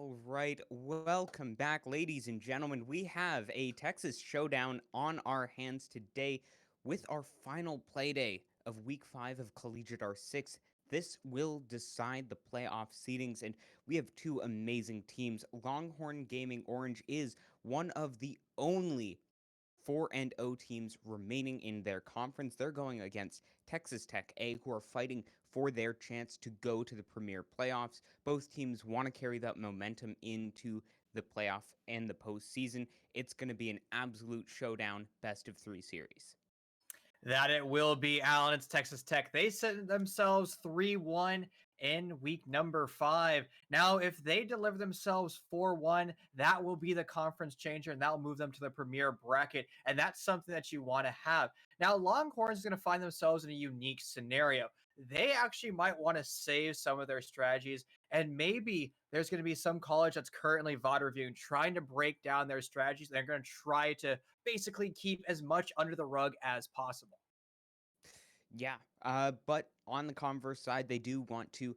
All right, welcome back, ladies and gentlemen. We have a Texas showdown on our hands today with our final play day of week 5 of CollegiateR6. This will decide the playoff seedings, and we have two amazing teams. Longhorn Gaming Orange is one of the only 4-0 teams remaining in their conference. They're going against Texas Tech A, who are fighting for their chance to go to the Premier Playoffs. Both teams want to carry that momentum into the playoff and the postseason. It's going to be an absolute showdown, best of 3 series. That it will be, Allen. It's Texas Tech. They set themselves 3-1 in week number 5. Now, if they deliver themselves 4-1, that will be the conference changer, and that will move them to the premier bracket. And that's something that you want to have. Now, Longhorns is going to find themselves in a unique scenario. They actually might want to save some of their strategies, and maybe there's going to be some college that's currently VOD reviewing, trying to break down their strategies. They're going to try to basically keep as much under the rug as possible. Yeah, but on the converse side, they do want to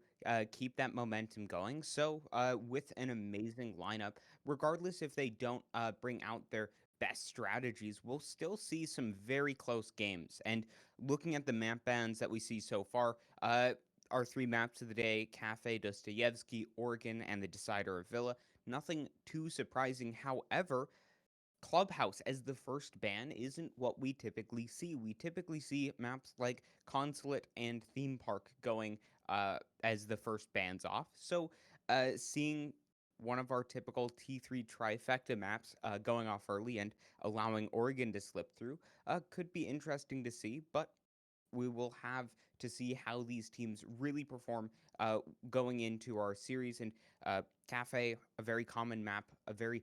keep that momentum going. So, with an amazing lineup, regardless if they don't bring out their best strategies, we'll still see some very close games. And looking at the map bans that we see so far, our three maps of the day: Cafe, Dostoevsky, Oregon, and the Decider of Villa. Nothing too surprising. However, Clubhouse as the first ban isn't what we typically see. We typically see maps like Consulate and Theme Park going as the first bans off. So, seeing one of our typical T3 trifecta maps going off early and allowing Oregon to slip through could be interesting to see, but we will have to see how these teams really perform going into our series. And Cafe, a very common map, a very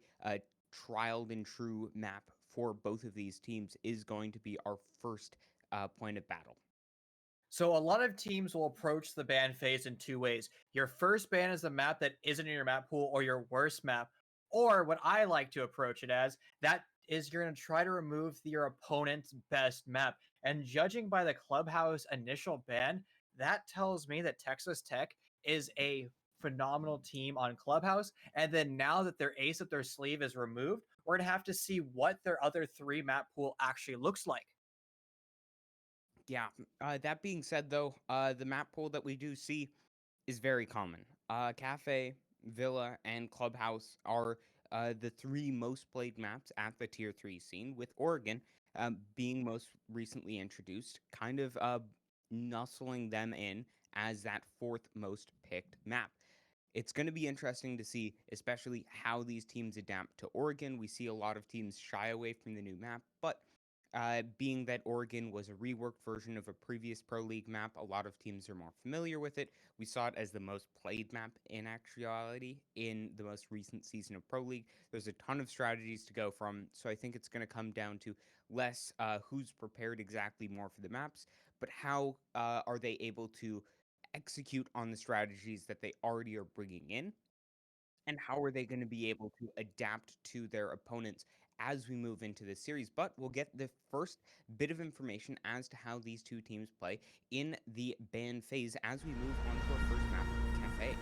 trialed and true map for both of these teams, is going to be our first point of battle. So a lot of teams will approach the ban phase in two ways. Your first ban is the map that isn't in your map pool, or your worst map. Or what I like to approach it as, that is you're going to try to remove your opponent's best map. And judging by the Clubhouse initial ban, that tells me that Texas Tech is a phenomenal team on Clubhouse. And then now that their ace up their sleeve is removed, we're going to have to see what their other 3 map pool actually looks like. Yeah, that being said, though, the map pool that we do see is very common. Cafe, Villa, and Clubhouse are the 3 most played maps at the Tier 3 scene, with Oregon being most recently introduced, kind of nuzzling them in as that 4th most picked map. It's going to be interesting to see, especially how these teams adapt to Oregon. We see a lot of teams shy away from the new map, but being that Oregon was a reworked version of a previous Pro League map, a lot of teams are more familiar with it. We saw it as the most played map in actuality in the most recent season of Pro League. There's a ton of strategies to go from, so I think it's going to come down to less who's prepared exactly more for the maps, but how are they able to execute on the strategies that they already are bringing in, and how are they going to be able to adapt to their opponents as we move into this series. But we'll get the first bit of information as to how these two teams play in the ban phase as we move on to our first map, Cafe.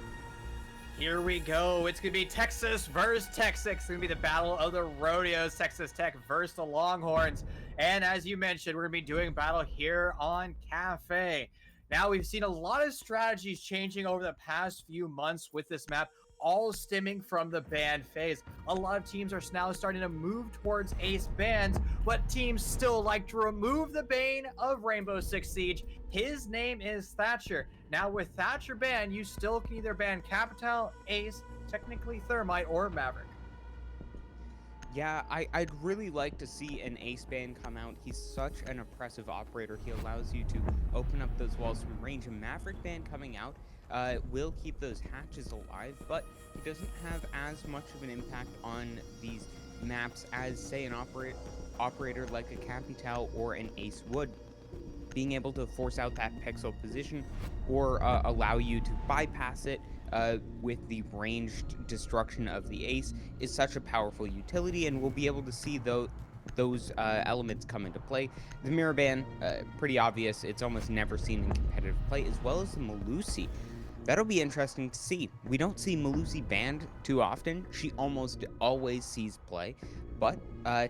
Here we go. It's going to be Texas versus Texas. It's going to be the battle of the rodeos. Texas Tech versus the Longhorns. And as you mentioned, we're going to be doing battle here on Cafe. Now, we've seen a lot of strategies changing over the past few months with this map, all stemming from the ban phase. A lot of teams are now starting to move towards ace bans, but teams still like to remove the bane of Rainbow Six Siege. His name is Thatcher. Now, with Thatcher banned, you still can either ban Capital, Ace, technically Thermite, or Maverick. Yeah, I'd really like to see an ace ban come out. He's such an oppressive operator. He allows you to open up those walls from range. A Maverick ban coming out will keep those hatches alive, but he doesn't have as much of an impact on these maps as, say, an operator like a Capital or an Ace would. Being able to force out that pixel position or allow you to bypass it with the ranged destruction of the ace is such a powerful utility, and we'll be able to see those elements come into play. The mirror ban, pretty obvious. It's almost never seen in competitive play, as well as the Malusi. That'll be interesting to see. We don't see Malusi banned too often. She almost always sees play, but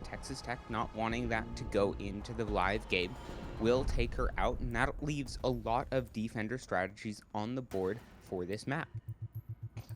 Texas Tech not wanting that to go into the live game will take her out, and that leaves a lot of defender strategies on the board for this map.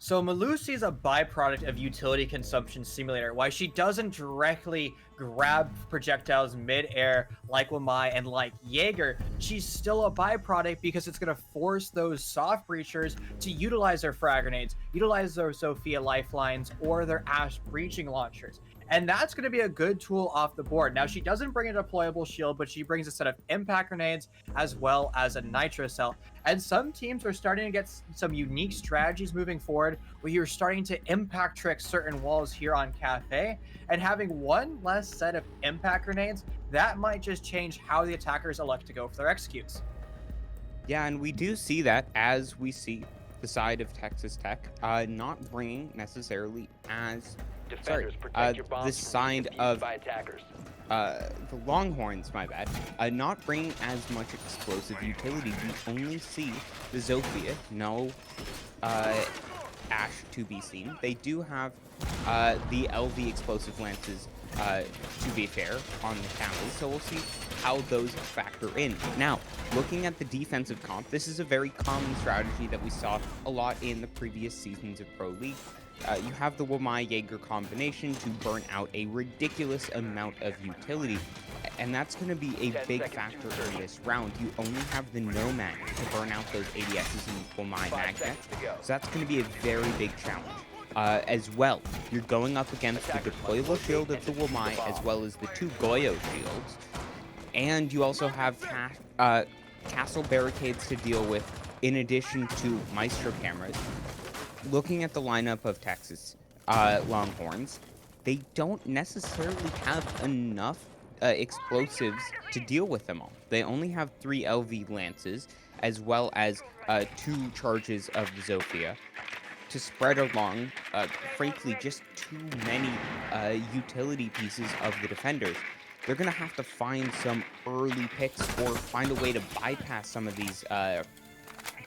So Malusi is a byproduct of Utility Consumption Simulator. Why she doesn't directly grab projectiles mid-air like Wamai and like Jaeger, she's still a byproduct because it's going to force those soft breachers to utilize their frag grenades, utilize their Sophia lifelines, or their Ash breaching launchers. And that's going to be a good tool off the board. Now, she doesn't bring a deployable shield, but she brings a set of impact grenades as well as a nitro cell. And some teams are starting to get some unique strategies moving forward where you're starting to impact trick certain walls here on Cafe. And having one less set of impact grenades, that might just change how the attackers elect to go for their executes. Yeah, and we do see that as we see the side of Texas Tech not bringing necessarily as Defenders, protect your bombs this from side being of defused by attackers. the Longhorns, my bad, not bringing as much explosive utility. We only see the Zofia, no Ash to be seen. They do have the LV explosive lances, to be fair, on the Cali, so we'll see how those factor in. Now, looking at the defensive comp, this is a very common strategy that we saw a lot in the previous seasons of Pro League. You have the Wamai Jaeger combination to burn out a ridiculous amount of utility, and that's going to be a 10 big seconds factor to in this round. You only have the Nomad to burn out those ADSs and Wamai 5 magnets, seconds to go. so that's going to be a very big challenge. As well, you're going up against the deployable shield of the Wamai as well as the two Goyo shields, and you also have castle barricades to deal with in addition to Maestro cameras. Looking at the lineup of Texas Longhorns, they don't necessarily have enough explosives to deal with them all. They only have 3 LV lances as well as 2 charges of the Zofia to spread along, frankly, just too many utility pieces of the defenders. They're going to have to find some early picks or find a way to bypass some of these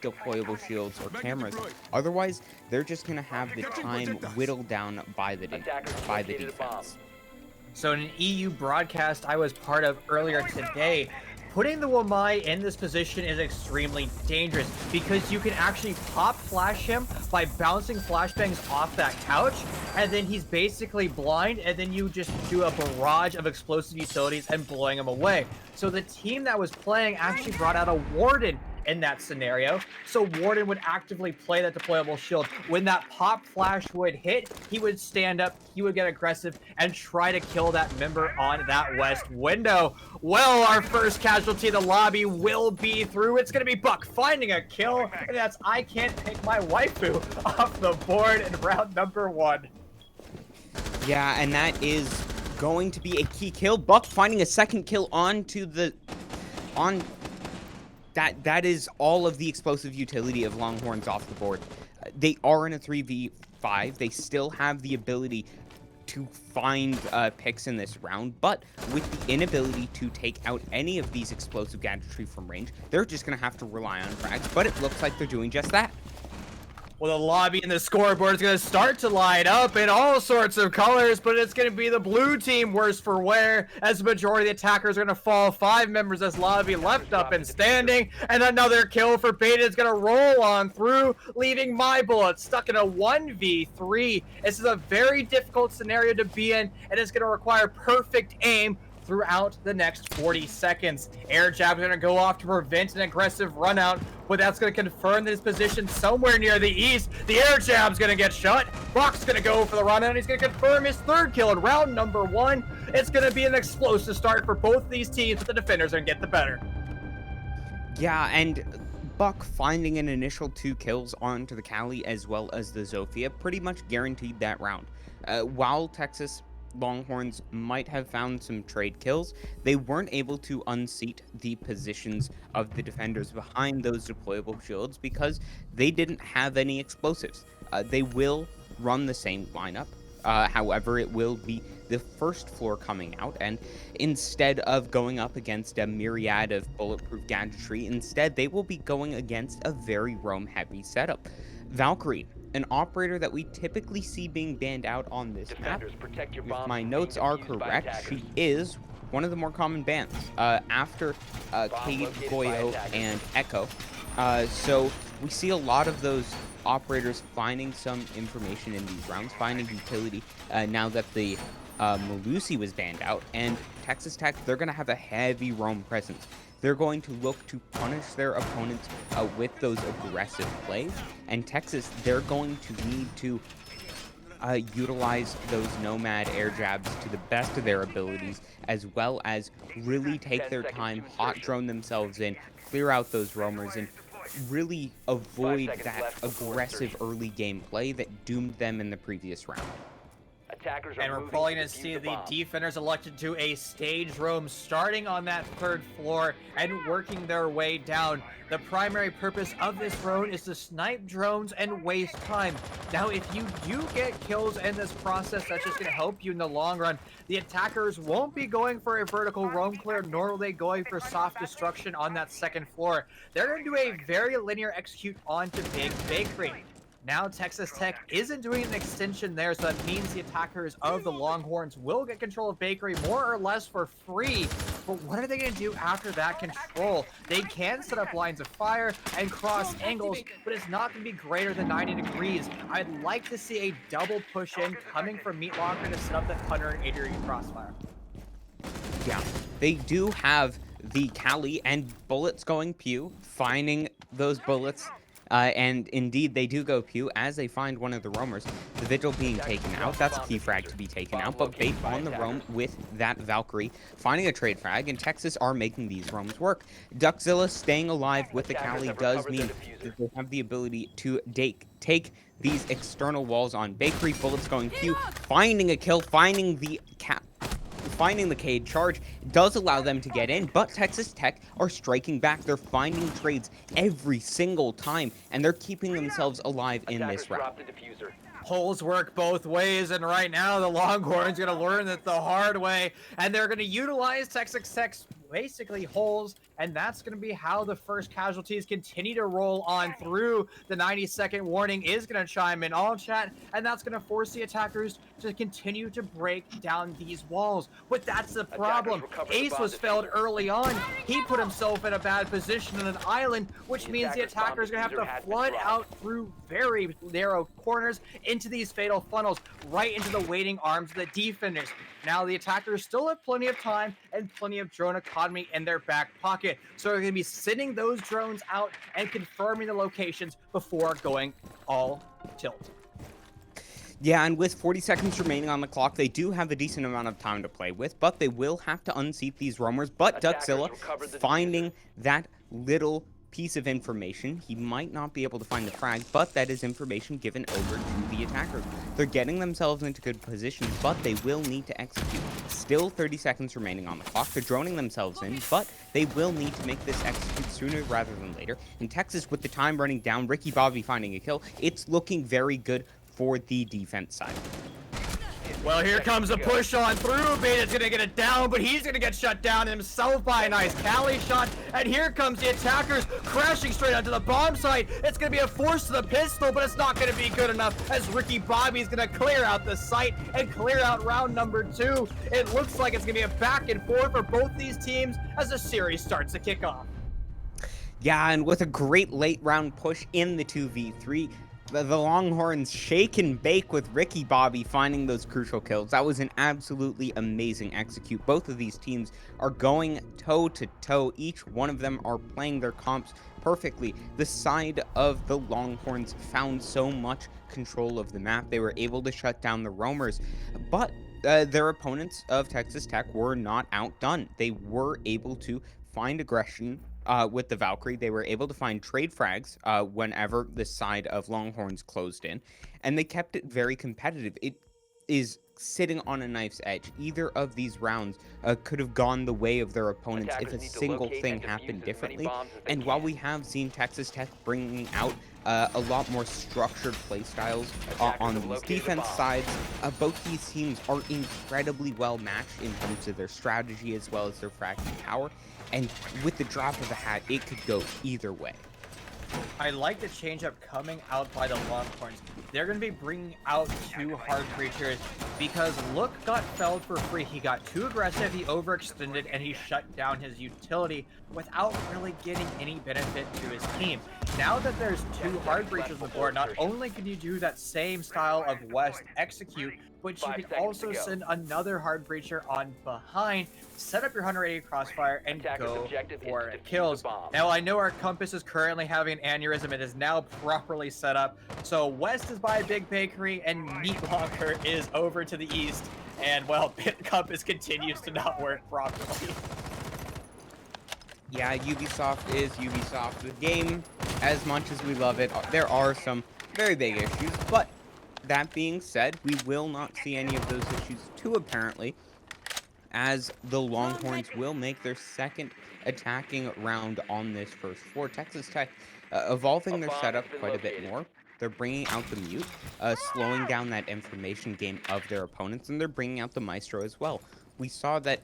deployable shields or cameras. Otherwise, they're just going to have the time whittled down by the defense. So in an EU broadcast I was part of earlier today, putting the Wamai in this position is extremely dangerous because you can actually pop flash him by bouncing flashbangs off that couch, and then he's basically blind, and then you just do a barrage of explosive utilities and blowing him away. So the team that was playing actually brought out a Warden in that scenario, so Warden would actively play that deployable shield. When that pop flash would hit, he would stand up, he would get aggressive, and try to kill that member on that west window. Well, our first casualty of the lobby will be through. It's gonna be Buck finding a kill, and that's I Can't Pick My Waifu off the board in round number 1. Yeah, and that is going to be a key kill. Buck finding a second kill That is all of the explosive utility of Longhorns off the board. They are in a 3v5. They still have the ability to find picks in this round, but with the inability to take out any of these explosive gadgetry from range, they're just going to have to rely on frags, but it looks like they're doing just that. Well, the lobby and the scoreboard is going to start to light up in all sorts of colors, but it's going to be the blue team worse for wear, as the majority of the attackers are going to fall. 5 members as lobby left up and standing, and another kill for Beta is going to roll on through, leaving My Bullet stuck in a 1v3. This is a very difficult scenario to be in, and it's going to require perfect aim throughout the next 40 seconds. Air jab is going to go off to prevent an aggressive run out, but that's going to confirm that his position somewhere near the east. The air jab's going to get shut. Buck's going to go for the run out, and he's going to confirm his 3rd kill in round number 1. It's going to be an explosive start for both these teams, but the defenders are going to get the better. Yeah, and Buck finding an initial 2 kills onto the Cali as well as the Zofia pretty much guaranteed that round. While Texas Longhorns might have found some trade kills, they weren't able to unseat the positions of the defenders behind those deployable shields because they didn't have any explosives. They will run the same lineup. However, it will be the first floor coming out, and instead of going up against a myriad of bulletproof gadgetry, instead they will be going against a very roam-heavy setup. Valkyrie, an operator that we typically see being banned out on this map. Defenders, protect your If bombs my from being notes are defused by correct, attackers. she is one of the more common bans after Bomb Cade, located by Goyo, attackers. and Echo. So we see a lot of those operators finding some information in these rounds, finding utility now that the Malusi was banned out, and Texas Tech, they're going to have a heavy roam presence. They're going to look to punish their opponents with those aggressive plays, and Texas, they're going to need to utilize those nomad air jabs to the best of their abilities, as well as really take 10 their seconds time, to hot insertion. drone themselves in, clear out those roamers, and really avoid seconds that left before aggressive insertion. early gameplay that doomed them in the previous round. Attackers are And we're moving probably to going to defuse see the the bomb. defenders elected to a stage roam starting on that 3rd floor and working their way down. The primary purpose of this roam is to snipe drones and waste time. Now, if you do get kills in this process, that's just going to help you in the long run. The attackers won't be going for a vertical roam clear, nor will they going for soft destruction on that 2nd floor. They're going to do a very linear execute onto Big Bakery. Now Texas Tech isn't doing an extension there, so that means the attackers of the Longhorns will get control of Bakery more or less for free. But what are they going to do after that control? They can set up lines of fire and cross angles, but it's not going to be greater than 90 degrees. I'd like to see a double push in coming from Meat Locker to set up that 180 degree crossfire. Yeah, they do have the Cali and bullets going pew, finding those bullets. And indeed, they do go pew as they find one of the roamers. The Vigil being taken out. That's a key frag to be taken out. But Bait on the roam with that Valkyrie, finding a trade frag, and Texas are making these roams work. Duckzilla staying alive with the Cali does mean that they have the ability to take these external walls on Bakery. Bullets going pew, finding a kill, finding the Cade charge does allow them to get in, but Texas Tech are striking back. They're finding trades every single time, and they're keeping themselves alive in Attackers this round. dropped the diffuser. Holes work both ways, and right now the Longhorns going to learn that the hard way, and they're going to utilize Texas Tech's basically holes, and that's going to be how the first casualties continue to roll on through. The 90-second warning is going to chime in all chat, and that's going to force the attackers to continue to break down these walls. But that's the problem. Ace was failed early on. He put himself in a bad position on an island, which means the attackers are going to have to flood out through very narrow corners into these fatal funnels, right into the waiting arms of the defenders. Now the attackers still have plenty of time and plenty of drone economy in their back pocket, so they're going to be sending those drones out and confirming the locations before going all tilt. Yeah, and with 40 seconds remaining on the clock, they do have a decent amount of time to play with, but they will have to unseat these roamers. But Duckzilla finding that little piece of information. He might not be able to find the frag, but that is information given over to the attackers. They're getting themselves into good positions, but they will need to execute. Still 30 seconds remaining on the clock. They're droning themselves in, but they will need to make this execute sooner rather than later. In Texas, with the time running down, Ricky Bobby finding a kill, it's looking very good for the defense side. Well, here comes a push on through. Beta's gonna get it down, but he's gonna get shut down himself by a nice Cali shot. And here comes the attackers crashing straight onto the bomb site. It's gonna be a force to the pistol, but it's not gonna be good enough as Ricky Bobby's gonna clear out the site and clear out round number 2. It looks like it's gonna be a back and forth for both these teams as the series starts to kick off. Yeah, and with a great late round push in the 2v3, the Longhorns shake and bake with Ricky Bobby finding those crucial kills. That was an absolutely amazing execute. Both of these teams are going toe to toe. Each one of them are playing their comps perfectly. The side of the Longhorns found so much control of the map. They were able to shut down the roamers, but their opponents of Texas Tech were not outdone. They were able to find aggression with the Valkyrie. They were able to find trade frags whenever the side of Longhorns closed in, and they kept it very competitive. It is sitting on a knife's edge. Either of these rounds could have gone the way of their opponents if Attackers a need to single locate thing and defuse happened as many differently. bombs as they And while can. we have seen Texas Tech bringing out a lot more structured play styles Attackers on have these located a defense bomb. sides, both these teams are incredibly well matched in terms of their strategy as well as their fracking power. And with the drop of a hat, it could go either way. I like the changeup coming out by the Longhorns. They're going to be bringing out two hard breachers because Look got felled for free. He got too aggressive, he overextended, and he shut down his utility without really getting any benefit to his team. Now that there's two hard breachers on the board, not only can you do that same style of West execute, but you 5 can seconds to also go. send another hard breacher on behind, set up your 180 crossfire, and Attackers' go objective is for to defuse kills. the bomb. Now, I know our compass is currently having an aneurysm. It is now properly set up. So West is by a big bakery, and Meat Locker is over to the east. And, well, compass continues to not work properly. Yeah, Ubisoft is Ubisoft. The game, as much as we love it, there are some very big issues, but that being said, we will not see any of those issues too apparently, as the Longhorns will make their second attacking round on this first floor. Texas Tech evolving their bomb setup has been quite a bit located. more. They're bringing out the mute, slowing down that information game of their opponents, and they're bringing out the Maestro as well. We saw that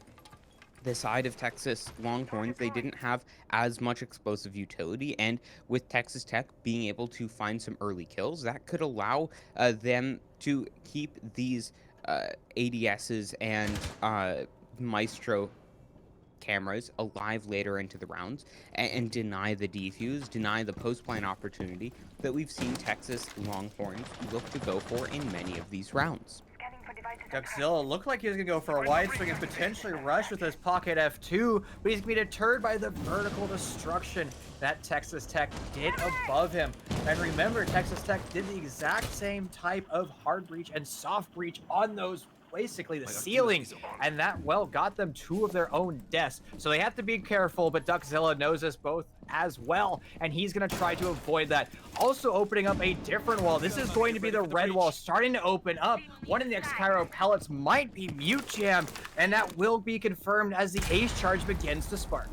the side of Texas Longhorns, they didn't have as much explosive utility, and with Texas Tech being able to find some early kills, that could allow them to keep these ADSs and Maestro cameras alive later into the rounds and deny the defuse, deny the post-plan opportunity that we've seen Texas Longhorns look to go for in many of these rounds. Godzilla looked like he was going to go for a wide swing and potentially rush with his pocket F2, but he's going to be deterred by the vertical destruction that Texas Tech did above him. And remember, Texas Tech did the exact same type of hard breach and soft breach on those basically the ceilings, and that, well, got them two of their own deaths. So they have to be careful, but Duckzilla knows this both as well, and he's going to try to avoid that. Also opening up a different wall. This is going to be the red wall starting to open up. One of the X-Cairo pellets might be mute jammed, and that will be confirmed as the ace charge begins to spark.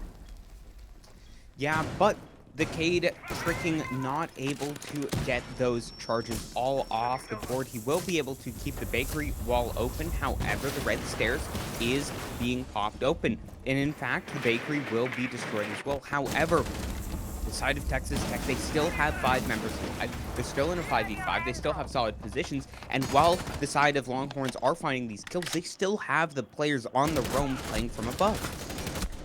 Yeah, but the Cade tricking not able to get those charges all off the board. He will be able to keep the bakery wall open. However, the red stairs is being popped open. And in fact, the bakery will be destroyed as well. However, the side of Texas Tech, they still have 5 members alive. They're still in a 5v5. They still have solid positions. And while the side of Longhorns are finding these kills, they still have the players on the roam playing from above.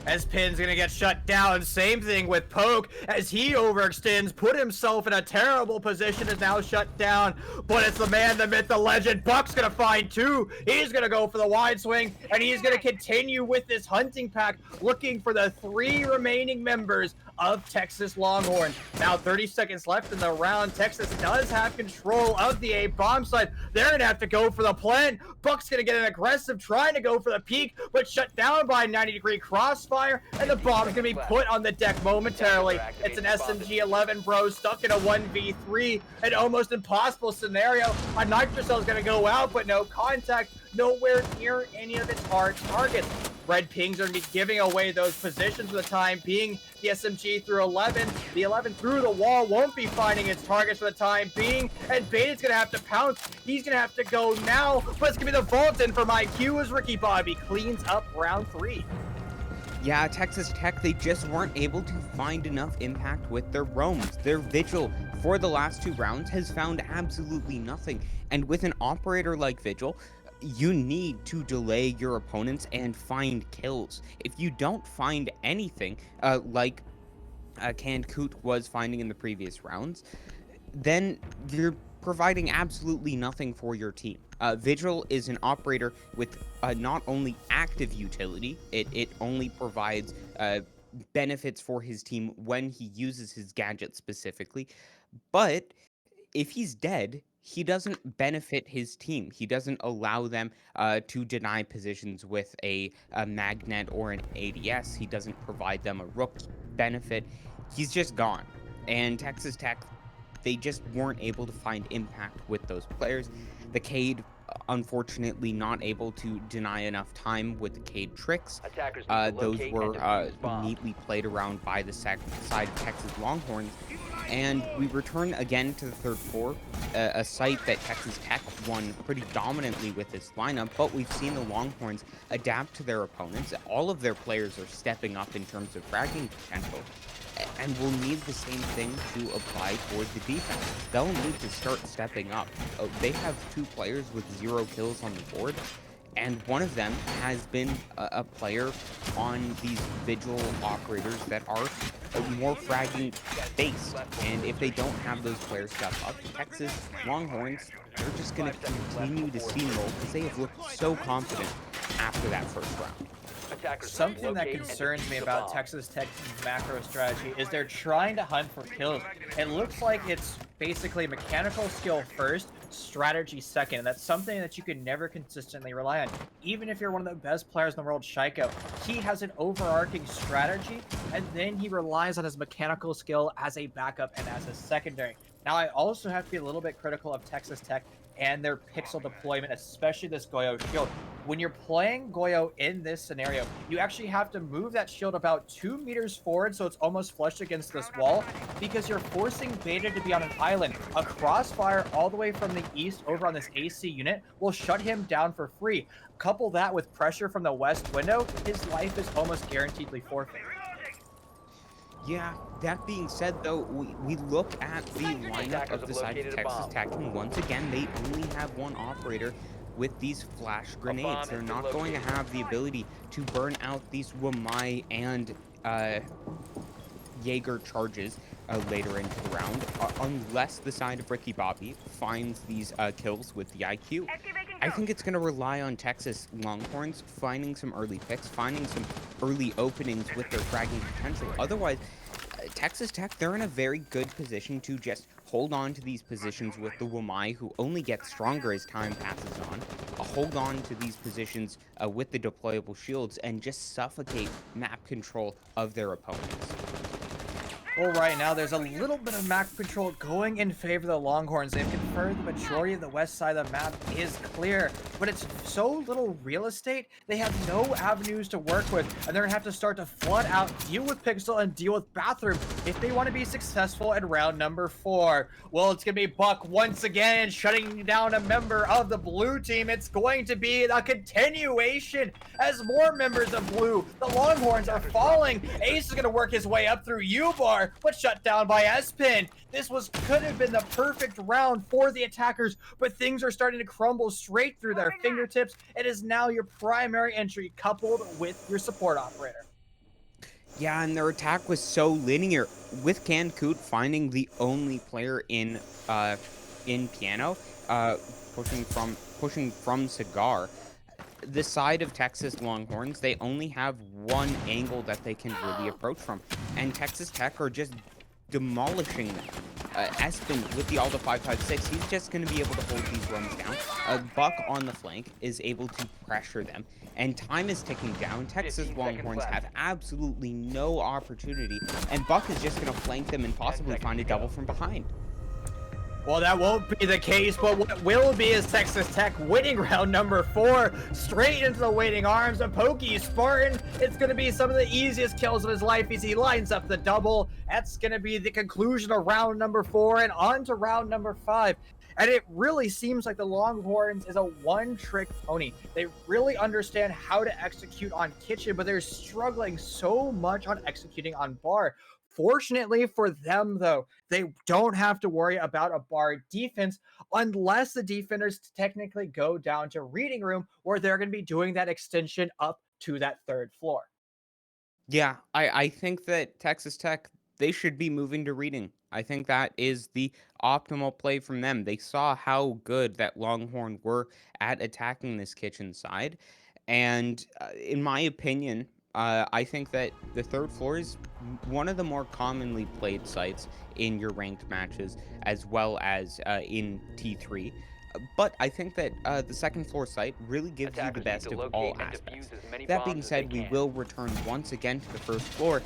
As Pin's gonna get shut down. Same thing with Poke as he overextends, put himself in a terrible position, is now shut down. But it's the man, the myth, the legend. Buck's gonna find 2. He's gonna go for the wide swing, and he's gonna continue with this hunting pack, looking for the 3 remaining members of Texas Longhorn. Now 30 seconds left in the round. Texas does have control of the A bomb site. They're gonna have to go for the plant. Buck's gonna get an aggressive, trying to go for the peak, but shut down by a 90-degree crossfire, and the bomb's gonna be put on the deck momentarily. It's an SMG-11, bro, stuck in a 1v3, an almost impossible scenario. A nitrocell's gonna go out, but no contact, nowhere near any of its hard targets. Red Pings are going to be giving away those positions for the time being. The SMG through 11. The 11 through the wall won't be finding its targets for the time being. And Beta's going to have to pounce. He's going to have to go now. But it's going to be the vault in for IQ as Ricky Bobby cleans up round 3. Yeah, Texas Tech, they just weren't able to find enough impact with their roams. Their Vigil for the last 2 rounds has found absolutely nothing. And with an operator like Vigil, you need to delay your opponents and find kills. If you don't find anything, like Canned Coot was finding in the previous rounds, then you're providing absolutely nothing for your team. Vigil is an operator with not only active utility, it only provides benefits for his team when he uses his gadget specifically, but if he's dead, he doesn't benefit his team. He doesn't allow them to deny positions with a magnet or an ADS. He doesn't provide them a rook benefit. He's just gone. And Texas Tech, they just weren't able to find impact with those players. The Cade unfortunately not able to deny enough time with the Cade tricks. Attackers need to Those locate were and defuse bombs. neatly played around by the side of Texas Longhorns. And we return again to the third floor, a site that Texas Tech won pretty dominantly with this lineup, but we've seen the Longhorns adapt to their opponents. All of their players are stepping up in terms of fragging potential, and we'll need the same thing to apply toward the defense. They'll need to start stepping up. They have 2 players with 0 kills on the board, and one of them has been a player on these vigil operators that are more fragging based. And if they don't have those players step up, Texas Longhorns, they're just going to continue to steamroll because they have looked so confident after that first round. Something that concerns me about Texas Tech's macro strategy is they're trying to hunt for kills. It looks like it's basically mechanical skill first, strategy second, and that's something that you can never consistently rely on. Even if you're one of the best players in the world, Shaiko, he has an overarching strategy, and then he relies on his mechanical skill as a backup and as a secondary. Now, I also have to be a little bit critical of Texas Tech and their pixel deployment, especially this Goyo shield. When you're playing Goyo in this scenario, you actually have to move that shield about 2 meters forward so it's almost flush against this wall, because you're forcing Beta to be on an island. A crossfire all the way from the east over on this AC unit will shut him down for free. Couple that with pressure from the west window, his life is almost guaranteedly forfeit. Yeah, that being said, though, we look at the lineup of the side of Texas Tech, and once again, they only have 1 operator with these flash grenades. They're not going to have the ability to burn out these Wamai and Jaeger charges later into the round, unless the side of Ricky Bobby finds these kills with the IQ. I think it's going to rely on Texas Longhorns finding some early picks, finding some early openings with their fragging potential. Otherwise, Texas Tech, they're in a very good position to just hold on to these positions with the Wamai, who only get stronger as time passes on, hold on to these positions with the deployable shields, and just suffocate map control of their opponents. Well, right now, there's a little bit of map control going in favor of the Longhorns. They've confirmed the majority of the west side of the map is clear, but it's so little real estate, they have no avenues to work with, and they're going to have to start to flood out, deal with Pixel, and deal with Bathroom if they want to be successful in round number 4. Well, it's going to be Buck once again shutting down a member of the blue team. It's going to be a continuation as more members of blue, the Longhorns, are falling. Ace is going to work his way up through U-Bar, but shut down by S-Pin. This could have been the perfect round for the attackers, but things are starting to crumble straight through their fingertips. It is now your primary entry coupled with your support operator. Yeah, and their attack was so linear, with Cancoot finding the only player in Piano, pushing from Cigar. The side of Texas Longhorns, they only have 1 angle that they can really approach from, and Texas Tech are just demolishing them. Espen with the Alda 556, he's just going to be able to hold these runs down. Buck on the flank is able to pressure them, and time is ticking down. Texas Longhorns have absolutely no opportunity, and Buck is just going to flank them and possibly find a double from behind. Well, that won't be the case, but what will be is Texas Tech winning round number 4 straight into the waiting arms of Pokey Spartan. It's going to be some of the easiest kills of his life as he lines up the double. That's going to be the conclusion of round number 4 and on to round number 5. And it really seems like the Longhorns is a one-trick pony. They really understand how to execute on Kitchen, but they're struggling so much on executing on Bar. Fortunately for them, though, they don't have to worry about a Bar defense unless the defenders technically go down to Reading Room, where they're going to be doing that extension up to that 3rd floor. Yeah, I think that Texas Tech, they should be moving to Reading. I think that is the optimal play from them. They saw how good that Longhorn were at attacking this kitchen side. And in my opinion, I think that the 3rd floor is one of the more commonly played sites in your ranked matches, as well as in T3. But I think that the second floor site really gives you the Attackers need best to of all locate and aspects. defuse as many That being bombs as they said, we can. will return once again to the first floor,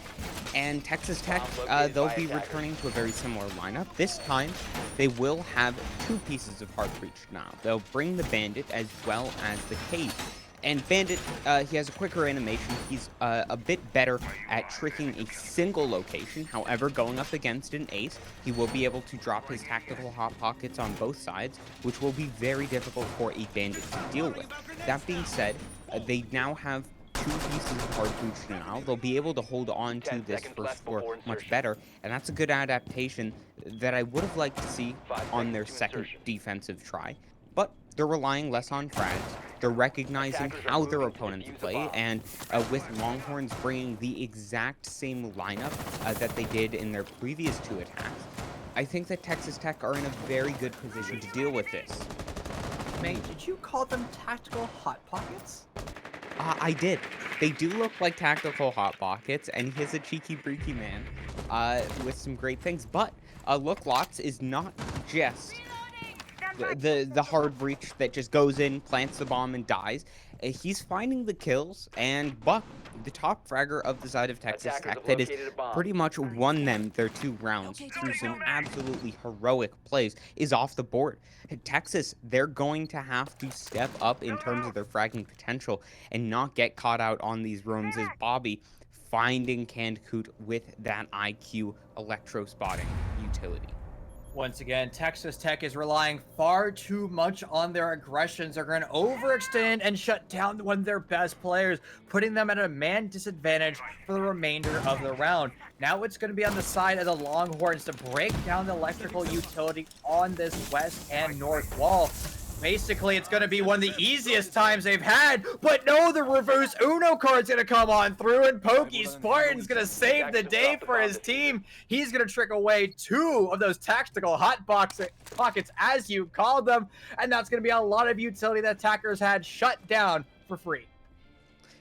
and Texas Tech, Bomb located they'll by be attackers. returning to a very similar lineup. This time, they will have two pieces of hard breach now. They'll bring the Bandit as well as the Cage. And Bandit, he has a quicker animation. He's a bit better at tricking a single location. However, going up against an ace, he will be able to drop his tactical hot pockets on both sides, which will be very difficult for a Bandit to deal with. That being said, they now have two pieces of hard breach now. They'll be able to hold on to 10 this seconds first left floor before much insertion. better, and that's a good adaptation that I would have liked to see 5 on seconds their to second insertion. defensive try. But they're relying less on frags. They're recognizing Attackers are how their moving to opponents defuse a play, bomb. and with Longhorns bringing the exact same lineup that they did in their previous two attacks, I think that Texas Tech are in a very good position to deal with this. Mate, did you call them tactical hot pockets? I did. They do look like tactical hot pockets, and he is a cheeky breaky man with some great things. But Look Lots is not just the hard breach that just goes in, plants the bomb, and dies. He's finding the kills, and Buck, the top fragger of the side of Texas Attackers Tech, have that has located a bomb. pretty much won them their 2 rounds through some absolutely heroic plays, is off the board. Texas, they're going to have to step up in terms of their fragging potential and not get caught out on these rooms as Bobby finding Canned Coot with that IQ electro spotting utility. Once again, Texas Tech is relying far too much on their aggressions. They're going to overextend and shut down one of their best players, putting them at a man disadvantage for the remainder of the round. Now it's going to be on the side of the Longhorns to break down the electrical utility on this west and north wall. Basically, it's going to be one of the easiest times they've had, but no, the reverse Uno card's going to come on through, and Pokey Spartan's going to save the day for his team. He's going to trick away two of those tactical hot pockets, as you called them, and that's going to be a lot of utility that attackers had shut down for free.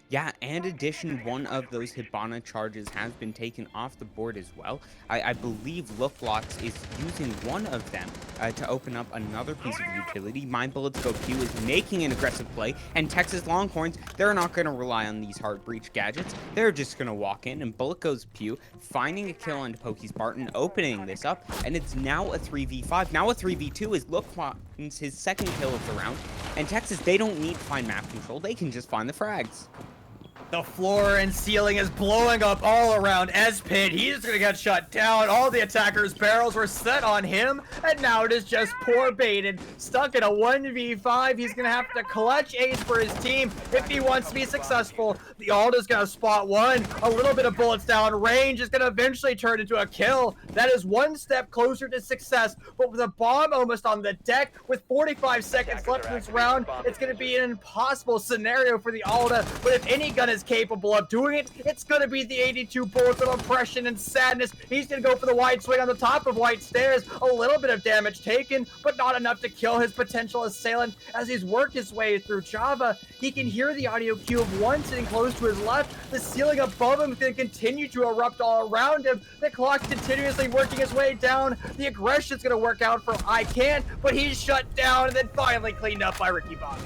Yeah, and addition, one of those Hibana charges has been taken off the board as well. I believe Look Lots is using one of them to open up another piece of utility. My Bullets Go Pew is making an aggressive play, and Texas Longhorns, they're not going to rely on these hard breach gadgets. They're just going to walk in, and Bullet Goes Pew, finding a kill on Pokey Spartan, opening this up, and it's now a 3v5. Now a 3v2 is Look Lots his second kill of the round, and Texas, they don't need to find map control. They can just find the frags. The floor and ceiling is blowing up all around S-Pit. He's gonna get shut down. All the attackers' barrels were set on him, and now it is just poor baited. Stuck in a 1v5. He's gonna have to clutch ace for his team if he wants to be successful. The Alda's gonna spot one. A little bit of bullets down range is gonna eventually turn into a kill. That is one step closer to success, but with a bomb almost on the deck, with 45 seconds left in this round, it's gonna be an impossible scenario for the Alda. But if any gun is capable of doing it, it's going to be the 82 bullets of oppression and sadness. He's going to go for the wide swing on the top of White Stairs. A little bit of damage taken, but not enough to kill his potential assailant. As he's worked his way through Java, he can hear the audio cue of one sitting close to his left. The ceiling above him is going to continue to erupt all around him. The clock's continuously working his way down. The aggression's going to work out for I Can't, but he's shut down and then finally cleaned up by Ricky Bobby.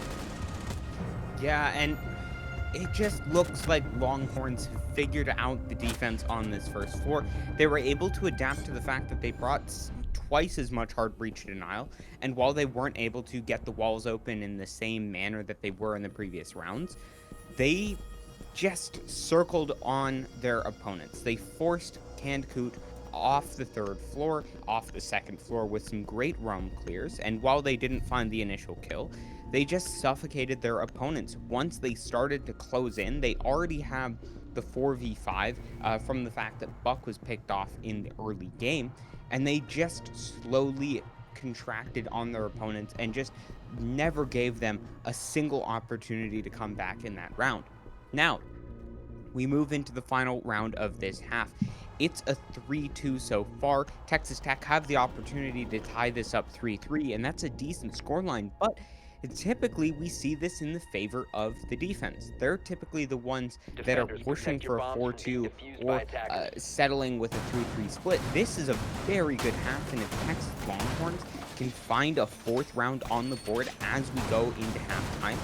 Yeah, and it just looks like Longhorns have figured out the defense on this first floor. They were able to adapt to the fact that they brought twice as much hard breach denial, and while they weren't able to get the walls open in the same manner that they were in the previous rounds, they just circled on their opponents. They forced Canned Coot off the third floor, off the second floor with some great roam clears, and while they didn't find the initial kill, they just suffocated their opponents. Once they started to close in, they already have the 4v5 from the fact that Buck was picked off in the early game, and they just slowly contracted on their opponents and just never gave them a single opportunity to come back in that round. Now, we move into the final round of this half. It's a 3-2 so far. Texas Tech have the opportunity to tie this up 3-3, and that's a decent scoreline, but typically we see this in the favor of the defense. They're typically the ones that are Defenders, pushing protect your for a bombs from being 4-2 defused or by attackers. settling with a 3-3 split. This is a very good half, and if Texas Longhorns can find a 4th round on the board as we go into halftime,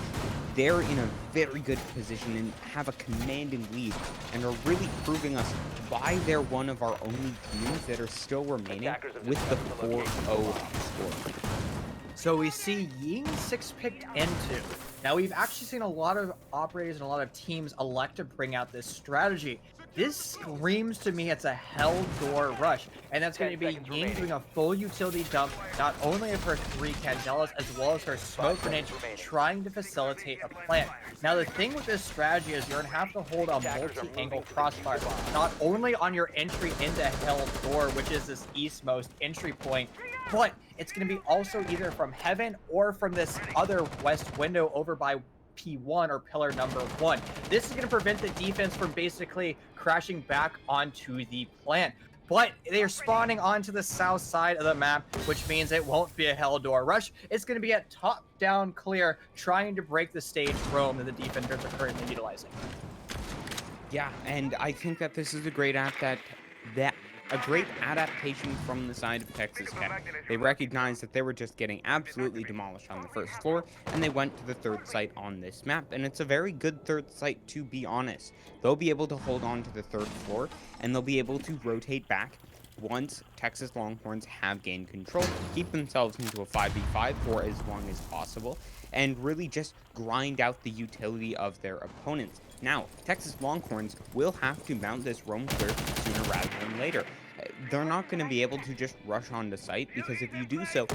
they're in a very good position and have a commanding lead, and are really proving us why they're one of our only teams that are still remaining Attackers have with the discovered the 4-0 location of the bomb. score. So we see Ying 6 picked into. Now we've actually seen a lot of operators and a lot of teams elect to bring out this strategy. This screams to me it's a hell door rush, and that's going to 10 be seconds Ying remaining. doing a full utility dump, not only of her 3 Candelas, as well as her smoke 5 grenade, seconds remaining. trying to facilitate a plant. Now the thing with this strategy is you're going to have to hold a Attackers are multi-angle moving to crossfire, defuse the bomb. not only on your entry into Hell Door, which is this eastmost entry point, but it's going to be also either from heaven or from this other west window over by P1 or pillar number 1. This is going to prevent the defense from basically crashing back onto the plant. But they're spawning onto the south side of the map, which means it won't be a hell door rush. It's going to be a top-down clear, trying to break the stage roam that the defenders are currently utilizing. Yeah, and I think that this is a great a great adaptation from the side of Texas Tech. They recognized that they were just getting absolutely demolished on the first floor, and they went to the 3rd site on this map, and it's a very good 3rd site, to be honest. They'll be able to hold on to the 3rd floor, and they'll be able to rotate back once Texas Longhorns have gained control, keep themselves into a 5v5 for as long as possible, and really just grind out the utility of their opponents. Now, Texas Longhorns will have to mount this roam clear sooner rather than later. They're not going to be able to just rush onto site, because if you do so,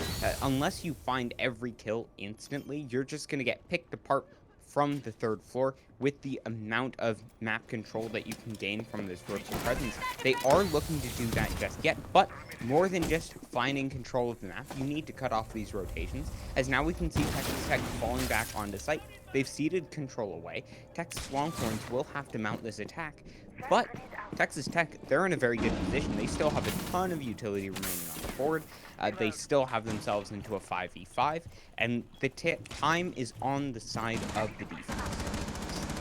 unless you find every kill instantly, you're just going to get picked apart from the 3rd floor with the amount of map control that you can gain from this virtual presence. They are looking to do that just yet, but more than just finding control of the map, you need to cut off these rotations, as now we can see Texas Tech falling back onto site. They've ceded control away. Texas Longhorns will have to mount this attack, but Texas Tech, they're in a very good position. They still have a ton of utility remaining on the board. They still have themselves into a 5v5, and the time is on the side of the defense.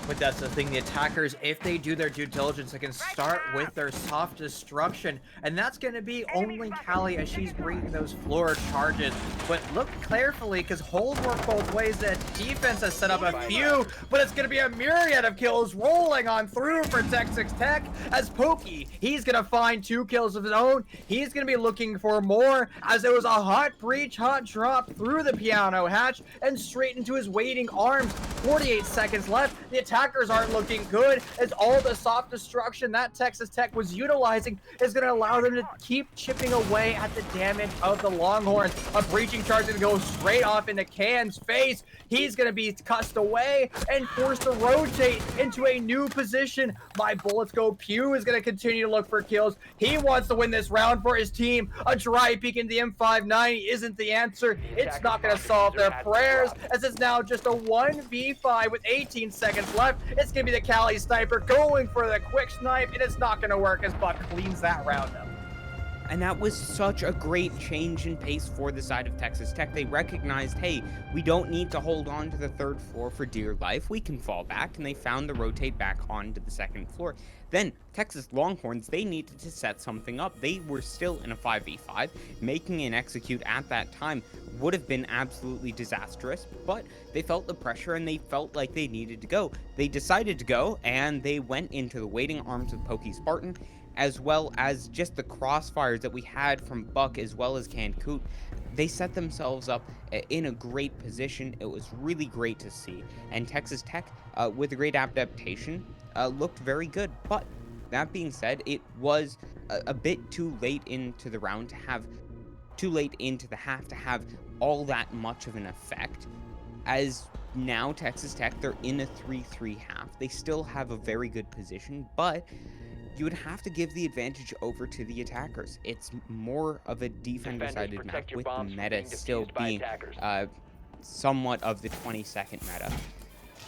But that's the thing, the attackers, if they do their due diligence, they can start with their soft destruction, and that's going to be only Callie as she's bringing those floor charges. But look carefully, because holes work both ways. The defense has set up a few, but it's going to be a myriad of kills rolling on through for Texas Tech, as Pokey, he's going to find 2 kills of his own. He's going to be looking for more, as there was a hot breach, hot drop through the piano hatch and straight into his waiting arms. 48 seconds left. The attackers aren't looking good, as all the soft destruction that Texas Tech was utilizing is going to allow them to keep chipping away at the damage of the Longhorns. A breaching charge is going to go straight off into Can's face. He's going to be cussed away and forced to rotate into a new position. My bullets go Pew is going to continue to look for kills. He wants to win this round for his team. A dry peek into the M590 isn't the answer. It's not going to solve their prayers, as it's now just a 1v5 with 18 seconds left. It's going to be the Cali sniper going for the quick snipe, and it's not going to work as Buck cleans that round up. And that was such a great change in pace for the side of Texas Tech. They recognized, hey, we don't need to hold on to the 3rd floor for dear life. We can fall back, and they found the rotate back onto the 2nd floor. Then, Texas Longhorns, they needed to set something up. They were still in a 5v5. Making an execute at that time would have been absolutely disastrous, but they felt the pressure and they felt like they needed to go. They decided to go, and they went into the waiting arms of Pokey Spartan, as well as just the crossfires that we had from Buck as well as Cancoot. They set themselves up in a great position. It was really great to see. And Texas Tech, with a great adaptation, looked very good. But that being said, it was a bit too late into the round to have, too late into the half to have all that much of an effect. As now Texas Tech, they're in a 3-3 half. They still have a very good position, but you would have to give the advantage over to the attackers. It's more of a defender-sided map, with the meta still being somewhat of the 20-second meta.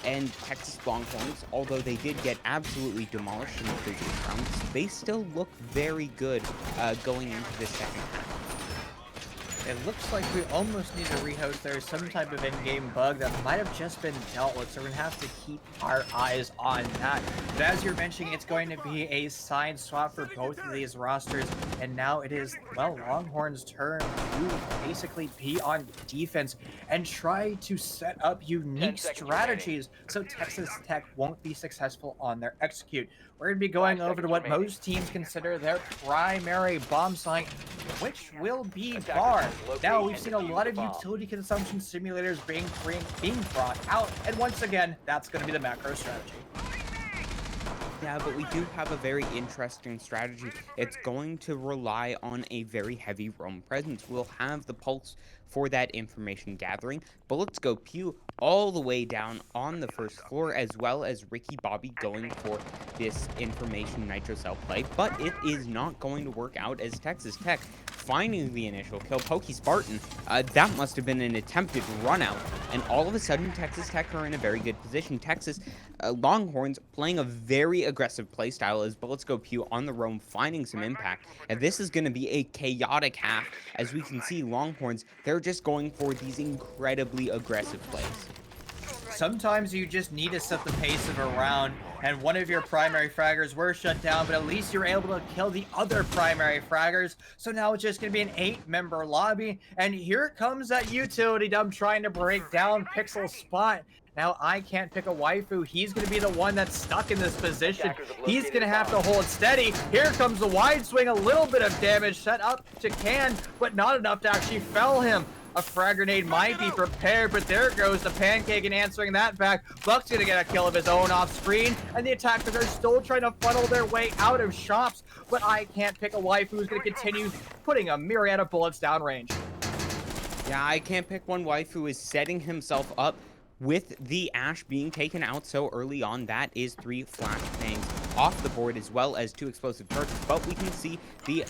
And Texas Longhorns, although they did get absolutely demolished in the previous rounds, they still look very good going into the second half. It looks like we almost need to rehost. There's some type of in-game bug that might have just been dealt with, so we're gonna have to keep our eyes on that. But as you're mentioning, it's going to be a side swap for both of these rosters, and now it is, well, Longhorn's turn to basically be on defense and try to set up 10 unique seconds strategies so Texas Tech won't be successful on their execute. We're gonna be going over to what most teams consider their primary bomb site, which will be bar. Now, we've seen a lot of utility consumption simulators being brought out, and once again, that's going to be the macro strategy. Yeah, but we do have a very interesting strategy. It's going to rely on a very heavy roam presence. We'll have the pulse for that information gathering. Bullets go pew all the way down on the first floor, as well as Ricky Bobby going for this information nitro cell play. But it is not going to work out as Texas Tech finding the initial kill. Pokey Spartan, that must have been an attempted run out. And all of a sudden, Texas Tech are in a very good position. Texas Longhorns playing a very aggressive playstyle as bullets go pew on the roam, finding some impact. And this is going to be a chaotic half. As we can see, Longhorns, they're just going for these incredibly aggressive plays. Sometimes you just need to set the pace of a round, and one of your primary fraggers were shut down, but at least you're able to kill the other primary fraggers. So now it's just going to be an 8-member lobby, and here comes that utility dump trying to break down Pixel's spot. Now, I can't pick a waifu. He's going to be the one that's stuck in this position. He's going to have to hold steady. Here comes the wide swing. A little bit of damage set up to Can, but not enough to actually fell him. A frag grenade might be prepared, but there goes the pancake and answering that back. Buck's going to get a kill of his own off screen, and the attackers are still trying to funnel their way out of shops, but I can't pick a waifu who's going to continue putting a myriad of bullets downrange. Yeah, I can't pick one waifu is setting himself up with the Ash being taken out so early on. That is 3 flash bangs off the board, as well as 2 explosive charges, but we can see the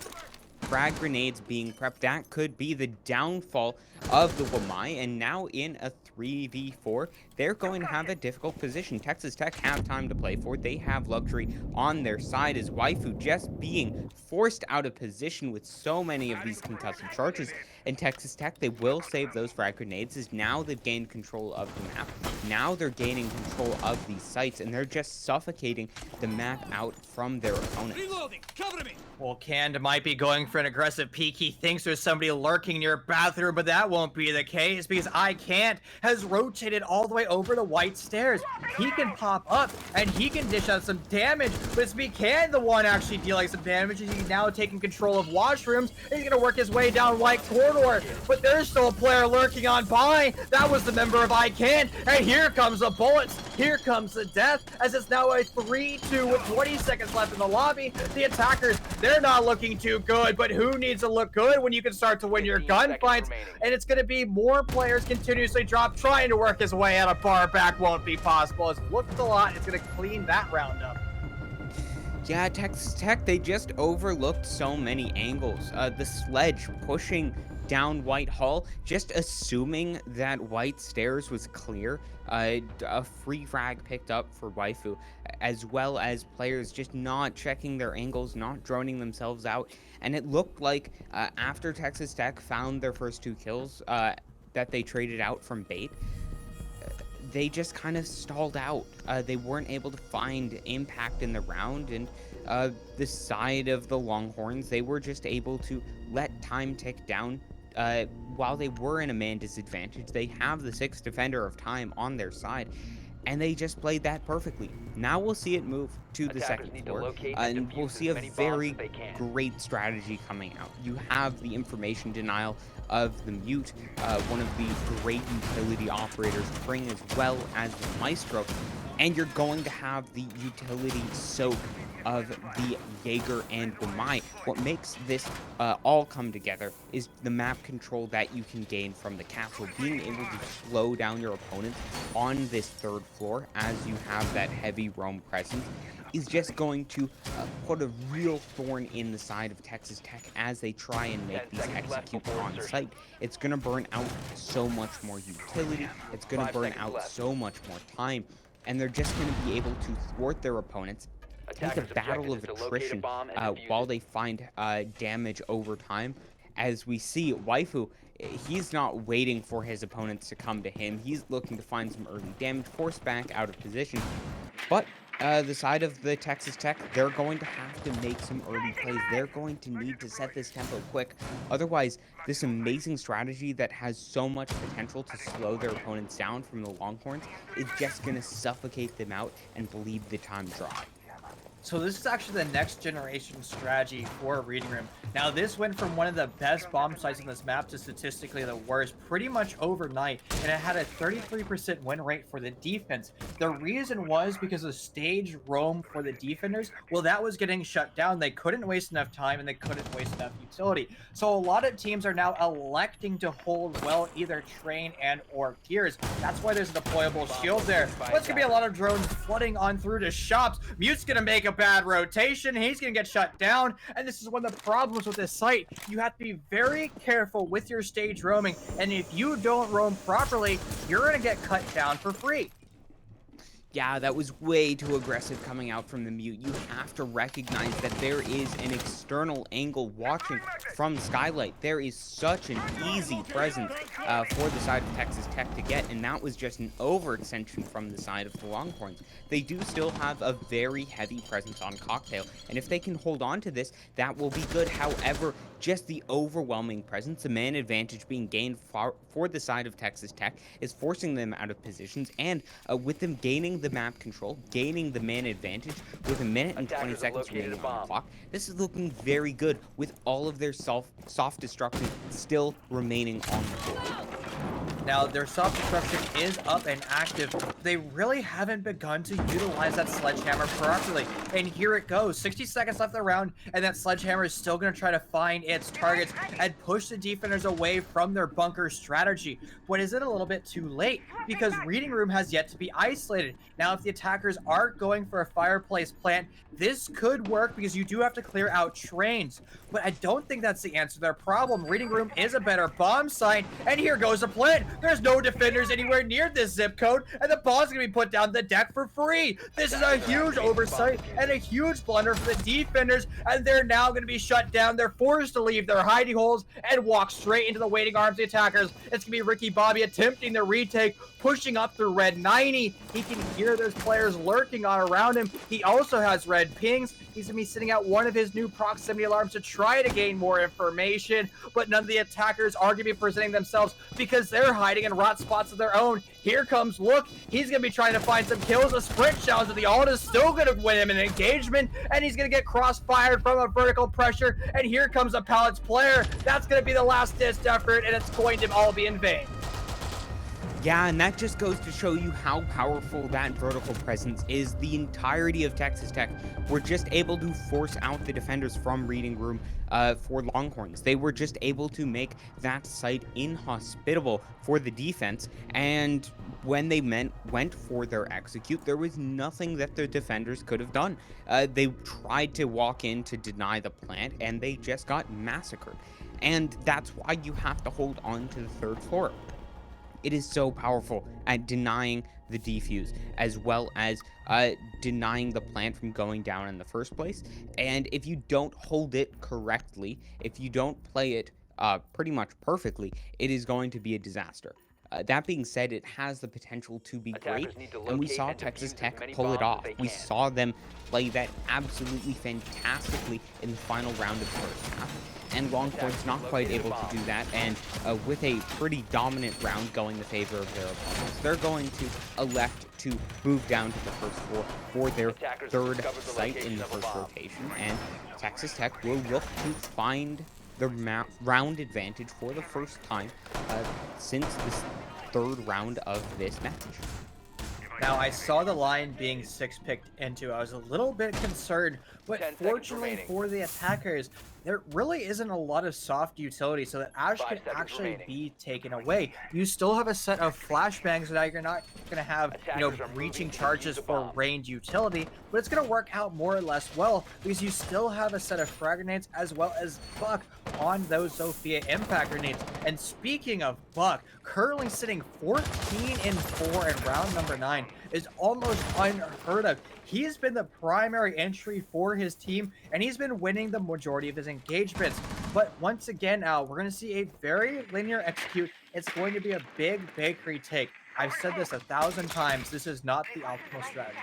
frag grenades being prepped. That could be the downfall of the Wamai, and now in a 3v4, they're going to have a difficult position. Texas Tech have time to play for. They have luxury on their side, as waifu just being forced out of position with so many of these contested charges. And Texas Tech, they will save those frag grenades, as now they've gained control of the map. Now they're gaining control of these sites, and they're just suffocating the map out from their opponents. Reloading. Cover me. Well, Cand might be going for an aggressive peek. He thinks there's somebody lurking near bathroom, but that won't be the case because I Can't has rotated all the way over to white stairs. He can pop up and he can dish out some damage, but it's Can the one actually dealing some damage. He's now taking control of washrooms, and he's gonna work his way down white corridor. But there's still a player lurking on by. That was the member of I Can't, and here comes the bullets. Here comes the death, as it's now a 3-2 with 20 seconds left in the lobby. The attackers, they're not looking too good, but who needs to look good when you can start to win your gunfights? And it's going to be more players continuously drop, trying to work his way out of bar back won't be possible. It's looked a lot. It's going to clean that round up. Yeah, Texas Tech, they just overlooked so many angles. The sledge pushing down White Hall, just assuming that White Stairs was clear. A free frag picked up for waifu, as well as players just not checking their angles, not droning themselves out. And it looked like after Texas Tech found their first 2 kills that they traded out from bait, they just kind of stalled out. They weren't able to find impact in the round, and the side of the Longhorns, they were just able to let time tick down. While they were in a man disadvantage, they have the 6th defender of time on their side, and they just played that perfectly. Now we'll see it move to the second floor, and we'll see a very great strategy coming out. You have the information denial of the mute, one of the great utility operators, Spring, as well as the Maestro, and you're going to have the utility soak of the Jaeger and Wamai. What makes this all come together is the map control that you can gain from the capsule. Being able to slow down your opponents on this 3rd floor as you have that heavy roam presence is just going to put a real thorn in the side of Texas Tech as they try and make these execute on site. It's going to burn out so much more utility. It's going to burn out so much more time, and they're just going to be able to thwart their opponents, take a battle of attrition while they find damage over time. As we see, waifu he's not waiting for his opponents to come to him. He's looking to find some early damage, force back out of position. But the side of the Texas Tech, they're going to have to make some early plays. They're going to need to set this tempo quick. Otherwise, this amazing strategy that has so much potential to slow their opponents down from the Longhorns is just going to suffocate them out and bleed the time dry. So this is actually the next generation strategy for Reading Room. Now this went from one of the best bomb sites on this map to statistically the worst pretty much overnight, and it had a 33% win rate for the defense. The reason was because of stage roam for the defenders. Well, that was getting shut down. They couldn't waste enough time and they couldn't waste enough utility. So a lot of teams are now electing to hold well either train and or gears. That's why there's a deployable shield there. But it's gonna be a lot of drones flooding on through to shops. Mute's gonna make a bad rotation. He's gonna get shut down, and this is one of the problems with this site. You have to be very careful with your stage roaming, and if you don't roam properly, you're gonna get cut down for free. Yeah, that was way too aggressive coming out from the Mute. You have to recognize that there is an external angle watching from Skylight. There is such an easy presence for the side of Texas Tech to get, and that was just an overextension from the side of the Longhorns. They do still have a very heavy presence on Cocktail, and if they can hold on to this, that will be good. However, just the overwhelming presence, the man advantage being gained for the side of Texas Tech is forcing them out of positions, and with them gaining the map control, gaining the man advantage with a minute and 20 seconds remaining on the clock, this is looking very good with all of their soft destruction still remaining on the board. Now, their soft destruction is up and active. They really haven't begun to utilize that sledgehammer properly. And here it goes. 60 seconds left in the round, and that sledgehammer is still going to try to find its targets and push the defenders away from their bunker strategy. But is it a little bit too late? Because Reading Room has yet to be isolated. Now, if the attackers are going for a fireplace plant, this could work because you do have to clear out trains. But I don't think that's the answer to their problem. Reading Room is a better bomb site, and here goes the plant. There's no defenders anywhere near this zip code, and the bomb's gonna be put down the deck for free. This is a huge oversight and a huge blunder for the defenders, and they're now gonna be shut down. They're forced to leave their hiding holes and walk straight into the waiting arms of the attackers. It's gonna be Ricky Bobby attempting the retake, pushing up through red 90. He can hear those players lurking on around him. He also has red pings. He's gonna be sitting out one of his new proximity alarms to try to gain more information, but none of the attackers are gonna be presenting themselves because they're hiding in rot spots of their own. Here comes Look. He's gonna be trying to find some kills. A sprint challenge with the ult is still gonna win him an engagement, and he's gonna get cross-fired from a vertical pressure, and here comes a Pallets player. That's gonna be the last ditch effort, and it's going to all be in vain. Yeah, and that just goes to show you how powerful that vertical presence is. The entirety of Texas Tech were just able to force out the defenders from Reading Room for Longhorns. They were just able to make that site inhospitable for the defense, and when they went for their execute, there was nothing that the defenders could have done. They tried to walk in to deny the plant, and they just got massacred. And that's why you have to hold on to the third floor. It is so powerful at denying the defuse, as well as denying the plant from going down in the first place. And if you don't hold it correctly, if you don't play it pretty much perfectly, it is going to be a disaster. That being said, it has the potential to be great, and we saw Texas Tech pull it off. We saw them play that absolutely fantastically in the final round of the first half, and Longhorn's not quite able to do that, and with a pretty dominant round going in favor of their opponents, they're going to elect to move down to the first floor for their third site in the first rotation, and Texas Tech will look to find the round advantage for the first time since this third round of this match. Now, I saw the line being 6-picked into. I was a little bit concerned, but fortunately for the attackers, there really isn't a lot of soft utility, so that Ash can actually be taken away. You still have a set of flashbangs, so now you're not going to have, breaching charges for ranged utility, but it's going to work out more or less well because you still have a set of frag grenades as well as Buck on those Zofia impact grenades. And speaking of Buck, currently sitting 14-4 in round number 9 is almost unheard of. He's been the primary entry for his team, and he's been winning the majority of his engagements. But once again, we're going to see a very linear execute. It's going to be a big bakery take. I've said this 1,000 times. This is not the optimal strategy.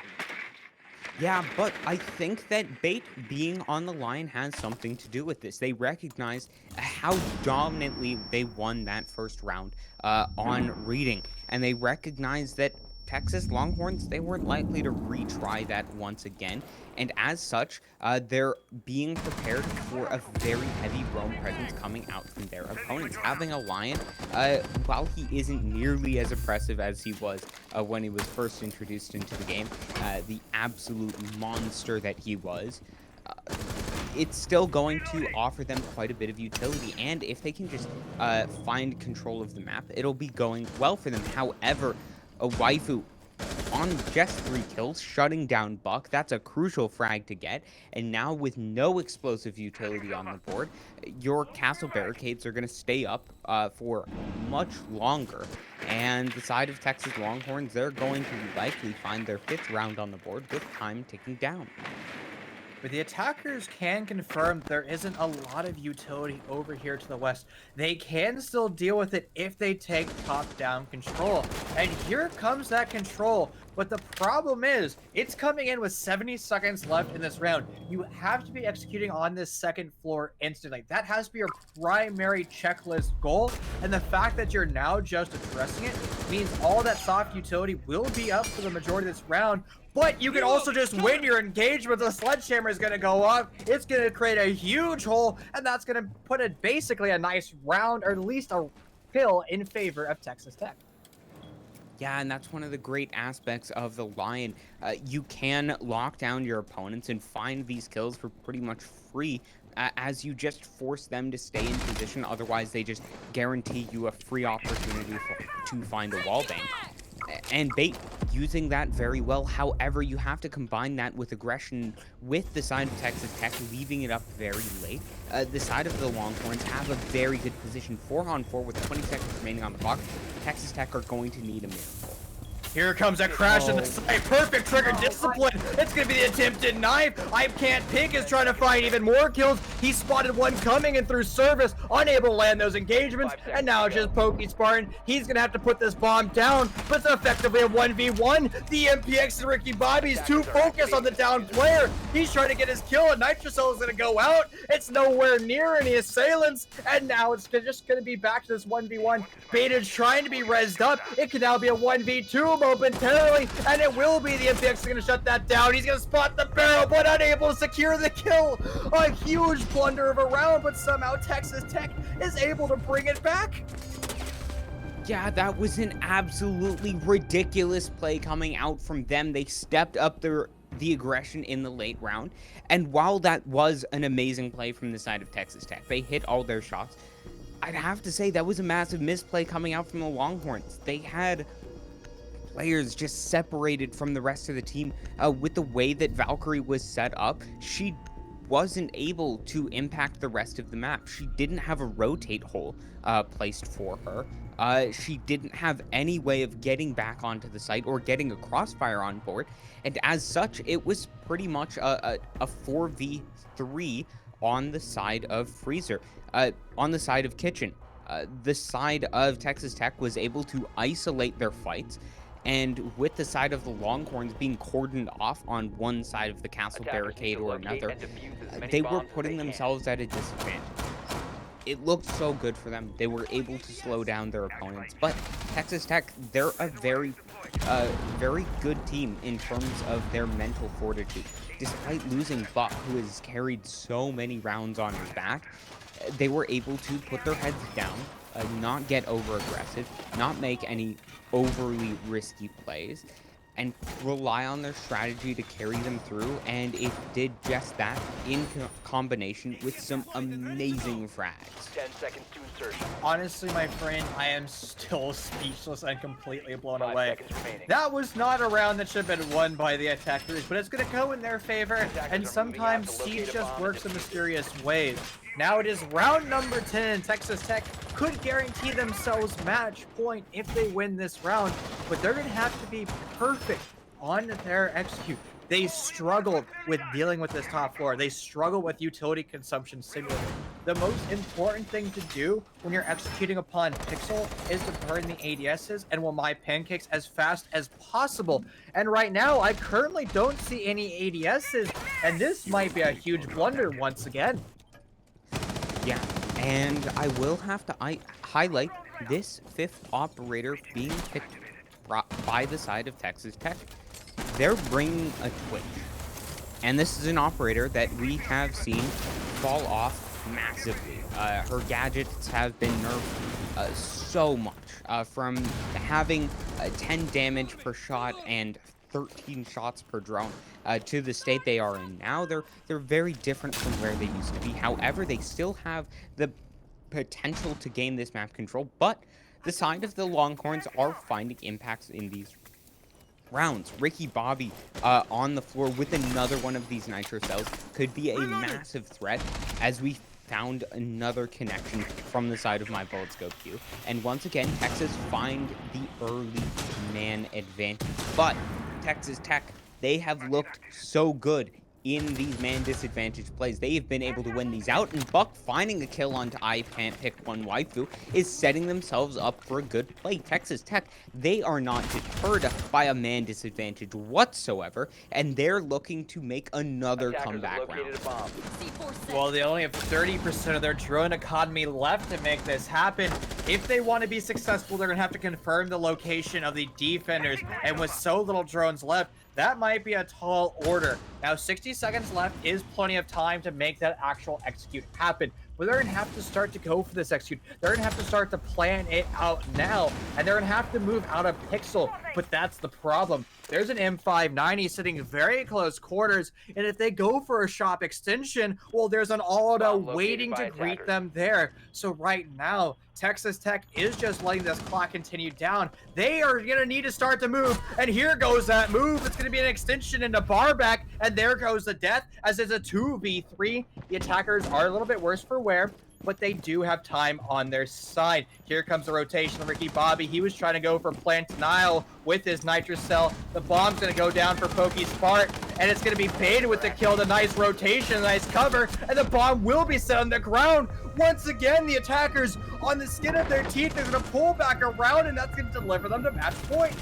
Yeah, but I think that Bait being on the line has something to do with this. They recognize how dominantly they won that first round on reading, and they recognize that Texas Longhorns, they weren't likely to retry that once again, and as such, they're being prepared for a very heavy roam presence coming out from their opponents. Having a Lion, while he isn't nearly as oppressive as he was when he was first introduced into the game, the absolute monster that he was, it's still going to offer them quite a bit of utility. And if they can just find control of the map, it'll be going well for them. However, a Waifu on just 3 kills, shutting down Buck, that's a crucial frag to get. And now with no explosive utility on the board, your castle barricades are going to stay up for much longer. And the side of Texas Longhorns, they're going to likely find their 5th round on the board with time ticking down. But the attackers can confirm there isn't a lot of utility over here to the west. They can still deal with it if they take top-down control. And here comes that control. But the problem is, it's coming in with 70 seconds left in this round. You have to be executing on this second floor instantly. That has to be your primary checklist goal. And the fact that you're now just addressing it means all that soft utility will be up for the majority of this round. But you can also just win your engagement. The sledgehammer is going to go off. It's going to create a huge hole, and that's going to put it basically a nice round, or at least a kill in favor of Texas Tech. Yeah, and that's one of the great aspects of the Lion. You can lock down your opponents and find these kills for pretty much free as you just force them to stay in position. Otherwise, they just guarantee you a free opportunity to find a wallbang. And Bait using that very well. However, you have to combine that with aggression with the side of Texas Tech, leaving it up very late. The side of the Longhorns have a very good position, 4-on-4 with 20 seconds remaining on the clock. Texas Tech are going to need a miracle. Here comes a crash in the side. Perfect trigger discipline. It's going to be the attempted knife. I Can't Pick is trying to find even more kills. He spotted one coming and through service, unable to land those engagements. And now it's just Pokey Spartan. He's going to have to put this bomb down, but it's effectively a 1v1. The MPX and Ricky Bobby's too focused on the down player. He's trying to get his kill, and Nitrocell is going to go out. It's nowhere near any assailants. And now it's just going to be back to this 1v1. Baited's trying to be rezzed up. It could now be a 1v2 momentarily, and it will be. The MPX is going to shut that down. He's going to spot the barrel, but unable to secure the kill. A huge blunder of a round, but somehow Texas Tech is able to bring it back. Yeah, that was an absolutely ridiculous play coming out from them. They stepped up the aggression in the late round, and while that was an amazing play from the side of Texas Tech, they hit all their shots. I'd have to say that was a massive misplay coming out from the Longhorns. They had players just separated from the rest of the team with the way that Valkyrie was set up. She wasn't able to impact the rest of the map. She didn't have a rotate hole placed for her. She didn't have any way of getting back onto the site or getting a crossfire on board. And as such, it was pretty much a 4v3 on the side of Freezer. On the side of Kitchen, the side of Texas Tech was able to isolate their fights, and with the side of the Longhorns being cordoned off on one side of the castle barricade or another, they were putting themselves at a disadvantage. It looked so good for them. They were able to slow down their opponents, but Texas Tech, they're a very good team in terms of their mental fortitude. Despite losing Buck, who has carried so many rounds on his back, they were able to put their heads down, not get over-aggressive, not make any overly risky plays, and rely on their strategy to carry them through, and it did just that in combination with some amazing frags. 10 seconds to insertion. Honestly, my friend, I am still speechless and completely blown 5 away. seconds remaining. That was not a round that should have been won by the attackers, but it's going to go in their favor, and sometimes Siege just works in mysterious ways. Now it is round number 10, and Texas Tech could guarantee themselves match point if they win this round, but they're going to have to be perfect on their execute. They struggled with dealing with this top floor. They struggled with utility consumption signaling. the most important thing to do when you're executing upon Pixel is to burn the ADSs and will my pancakes as fast as possible. And right now, I currently don't see any ADSs, and this might be a huge blunder once again. Yeah, and I will have to highlight this fifth operator being picked by the side of Texas Tech. They're bringing a Twitch. And this is an operator that we have seen fall off massively. Her gadgets have been nerfed so much, from having 10 damage per shot and 13 shots per drone to the state they are in now. They're very different from where they used to be. However, they still have the potential to gain this map control, but the side of the Longhorns are finding impacts in these rounds. Ricky Bobby on the floor with another one of these nitro cells could be a massive threat, as we found another connection from the side of my bullet scope queue. And once again, Texas find the early man advantage. But Texas Tech, they have looked so good in these man disadvantage plays. They have been able to win these out, and Buck finding a kill onto I Can't Pick One Waifu is setting themselves up for a good play. Texas Tech, they are not deterred by a man disadvantage whatsoever, and they're looking to make another comeback round. Well, they only have 30% of their drone economy left to make this happen. If they want to be successful, they're going to have to confirm the location of the defenders, and with so little drones left, that might be a tall order. Now, 60 seconds left is plenty of time to make that actual execute happen. But they're going to have to start to go for this execute. They're going to have to start to plan it out now. And they're going to have to move out of Pixel. But that's the problem. There's an M590 sitting very close quarters. And if they go for a shop extension, well, there's an Alda waiting to greet them there. So right now, Texas Tech is just letting this clock continue down. They are going to need to start to move. And here goes that move. It's going to be an extension into Barback. And there goes the death, as it's a 2v3. The attackers are a little bit worse for wear, but they do have time on their side. Here comes the rotation of Ricky Bobby. He was trying to go for plant denial with his nitrous cell. The bomb's going to go down for Pokey Spark, and it's going to be baited with the kill. The nice rotation, nice cover, and the bomb will be set on the ground. Once again, the attackers on the skin of their teeth, they're going to pull back around, and that's going to deliver them to match point.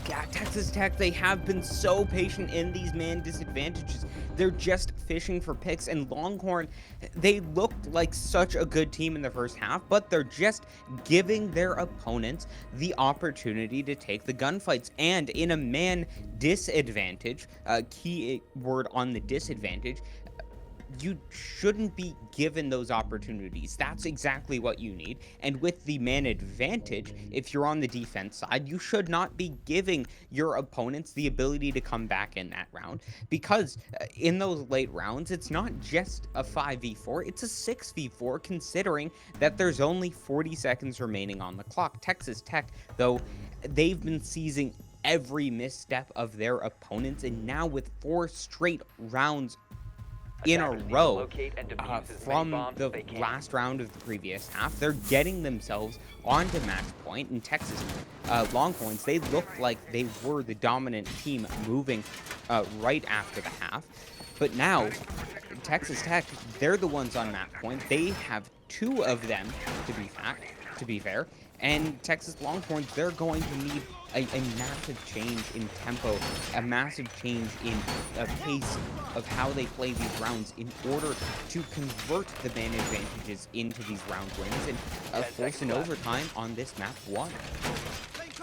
Yeah, Texas Tech, they have been so patient in these man disadvantages. They're just fishing for picks, and Longhorn, they looked like such a good team in the first half, but they're just giving their opponents the opportunity to take the gunfights. And in a man disadvantage, key word on the disadvantage, you shouldn't be given those opportunities. That's exactly what you need. And with the man advantage, if you're on the defense side, you should not be giving your opponents the ability to come back in that round, because in those late rounds, it's not just a 5v4, it's a 6v4, considering that there's only 40 seconds remaining on the clock. Texas Tech, though, they've been seizing every misstep of their opponents, and now with 4 straight rounds in a row from the last round of the previous half, they're getting themselves onto match point. And Texas Longhorns, they looked like they were the dominant team moving right after the half. But now, Texas Tech, they're the ones on match point. They have 2 of them, to be fair. And Texas Longhorns, they're going to need a massive change in tempo, a massive change in pace of how they play these rounds in order to convert the man advantages into these round wins and force an overtime on this map 1.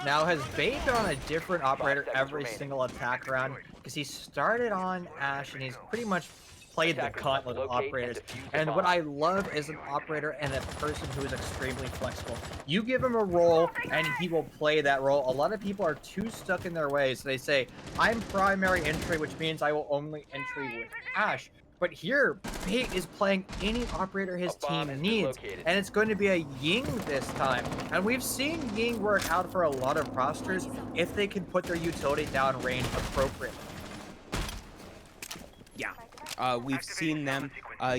Now, has Bait been on a different operator every single attack round? Because he started on Ash, and he's pretty much played the gauntlet of operators. And what I love is an operator and a person who is extremely flexible. You give him a role, and he will play that role. A lot of people are too stuck in their ways. So they say, I'm primary entry, which means I will only entry with Ash. But here, Bait is playing any operator his team needs, and it's going to be a Ying this time. And we've seen Ying work out for a lot of rosters if they can put their utility down range appropriately. Yeah, we've seen them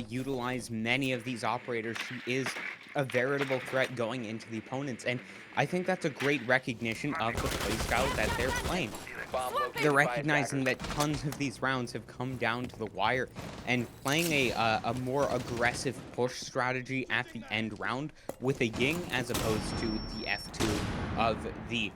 utilize many of these operators. She is a veritable threat going into the opponents, and I think that's a great recognition of the playstyle that they're playing. Bomb they're located by recognizing attackers. that tons of these rounds have come down to the wire, and playing a more aggressive push strategy at the end round with a Ying as opposed to the F2 of the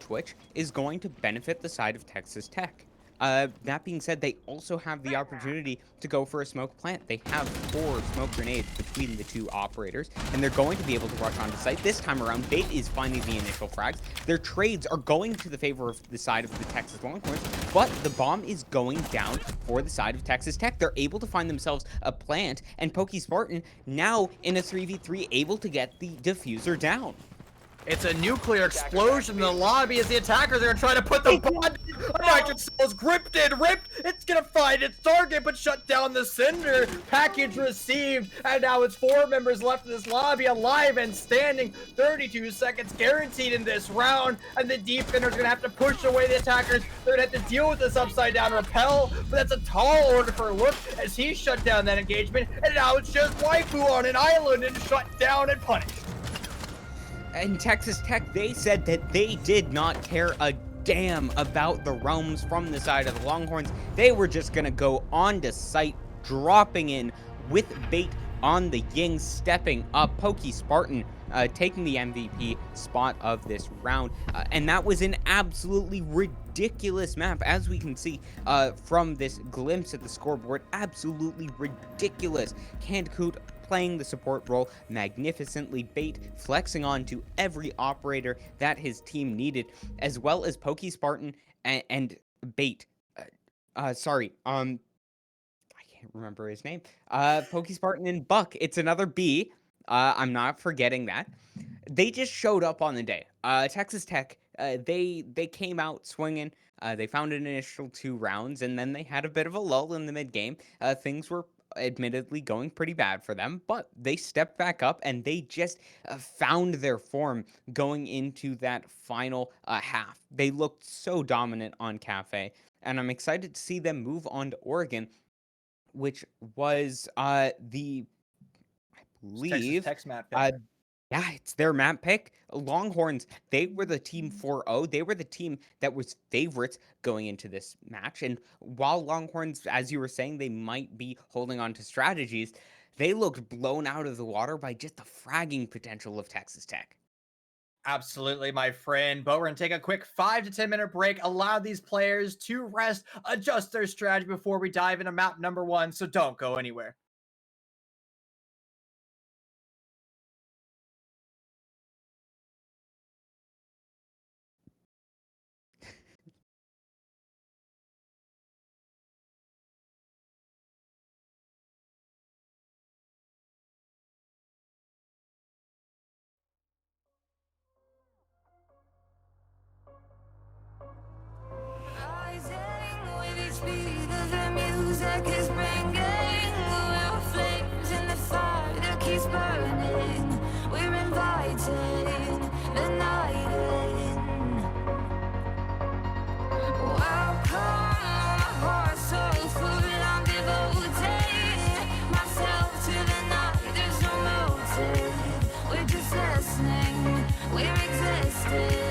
Twitch is going to benefit the side of Texas Tech. That being said, they also have the opportunity to go for a smoke plant. They have 4 smoke grenades between the 2 operators, and they're going to be able to rush onto site. This time around, Bait is finding the initial frags. Their trades are going to the favor of the side of the Texas Longhorns, but the bomb is going down for the side of Texas Tech. They're able to find themselves a plant, and Pokey Spartan now in a 3v3 able to get the diffuser down. It's a nuclear explosion in the lobby as the attackers are gonna try to put the bomb. A nitrogen cell is ripped. It's gonna find its target, but shut down the cinder. Package received, and now it's 4 members left in this lobby, alive and standing. 32 seconds guaranteed in this round, and the defenders are gonna have to push away the attackers. They're gonna have to deal with this upside down rappel, but that's a tall order for Look as he shut down that engagement, and now it's just Waifu on an island and shut down and punished. And Texas Tech, they said that they did not care a damn about the realms from the side of the Longhorns. They were just going to go on to site, dropping in with Bait on the Ying, stepping up. Pokey Spartan taking the MVP spot of this round. And that was an absolutely ridiculous map, as we can see from this glimpse at the scoreboard. Absolutely ridiculous. Candicoot playing the support role magnificently, Bait flexing onto every operator that his team needed, as well as Pokey Spartan and Bait. I can't remember his name. Pokey Spartan and Buck. It's another B. I'm not forgetting that. They just showed up on the day. Texas Tech, they came out swinging. They found an initial 2 rounds, and then they had a bit of a lull in the mid game. Things were admittedly going pretty bad for them, but they stepped back up and they just found their form going into that final half. They looked so dominant on Cafe, and I'm excited to see them move on to Oregon, which was I believe Texas map uh, yeah, it's their map pick. Longhorns, they were the team 4-0. They were the team that was favorites going into this match. And while Longhorns, as you were saying, they might be holding on to strategies, they looked blown out of the water by just the fragging potential of Texas Tech. Absolutely, my friend. But we're going to take a quick 5 to 10 minute break, allow these players to rest, adjust their strategy before we dive into map number 1. So don't go anywhere. Music is bringing real flames in the fire that keeps burning. We're inviting the night in. Welcome, my heart so full. I'm devoting myself to the night. There's no motive. We're just listening. We're existing.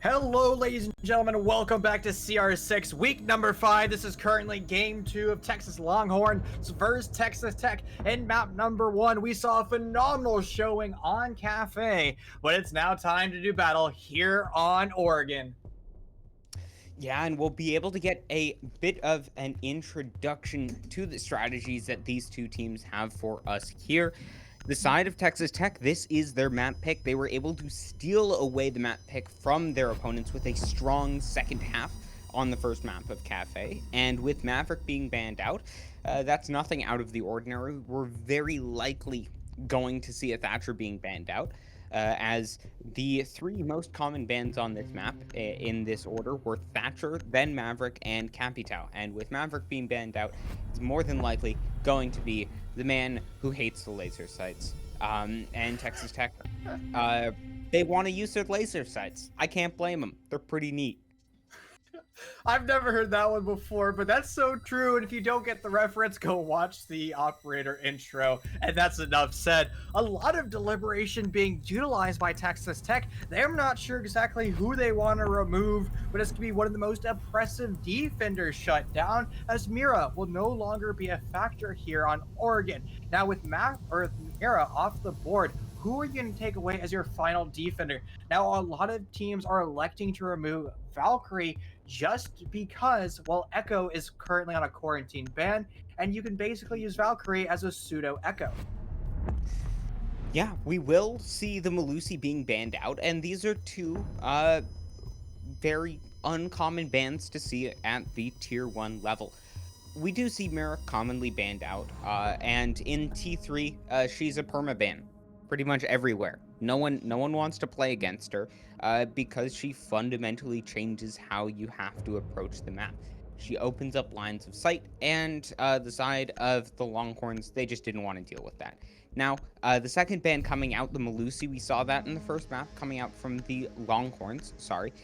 Hello, ladies and gentlemen. Welcome back to CR6, week number 5. This is currently game 2 of Texas Longhorn versus Texas Tech. In map number 1, we saw a phenomenal showing on Cafe, but it's now time to do battle here on Oregon. Yeah, and we'll be able to get a bit of an introduction to the strategies that these two teams have for us here. The side of Texas Tech, this is their map pick. They were able to steal away the map pick from their opponents with a strong second half on the first map of Cafe. And with Maverick being banned out, that's nothing out of the ordinary. We're very likely going to see a Thatcher being banned out. As the three most common bans on this map in this order were Thatcher, then Maverick, and Capitao. And with Maverick being banned out, it's more than likely going to be the man who hates the laser sights. And Texas Tech, they want to use their laser sights. I can't blame them. They're pretty neat. I've never heard that one before, but that's so true. And if you don't get the reference, go watch the operator intro. And that's enough said. A lot of deliberation being utilized by Texas Tech. They're not sure exactly who they want to remove, but it's going to be one of the most oppressive defenders shut down, as Mira will no longer be a factor here on Oregon. Now with Mira off the board, who are you going to take away as your final defender? Now, a lot of teams are electing to remove Valkyrie just because, well, Echo is currently on a quarantine ban, and you can basically use Valkyrie as a pseudo Echo. Yeah, we will see the Malusi being banned out, and these are two very uncommon bans to see at the tier 1 level. We do see Mira commonly banned out, and in T3, she's a permaban pretty much everywhere. No one wants to play against her because she fundamentally changes how you have to approach the map. She opens up lines of sight, and the side of the Longhorns, they just didn't want to deal with that. Now, the second ban coming out, the Malusi, we saw that in the first map coming out from the Longhorns, sorry.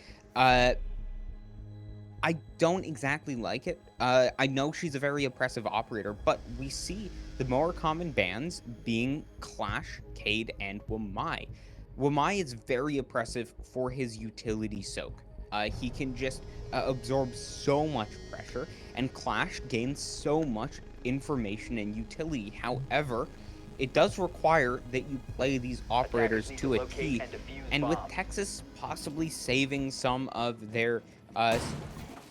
I don't exactly like it. I know she's a very oppressive operator, but we see the more common bans being Clash, Cade, and Wamai. Wamai is very oppressive for his utility soak. He can just absorb so much pressure, and Clash gains so much information and utility. However, it does require that you play these operators to a T, and with Texas possibly saving some of their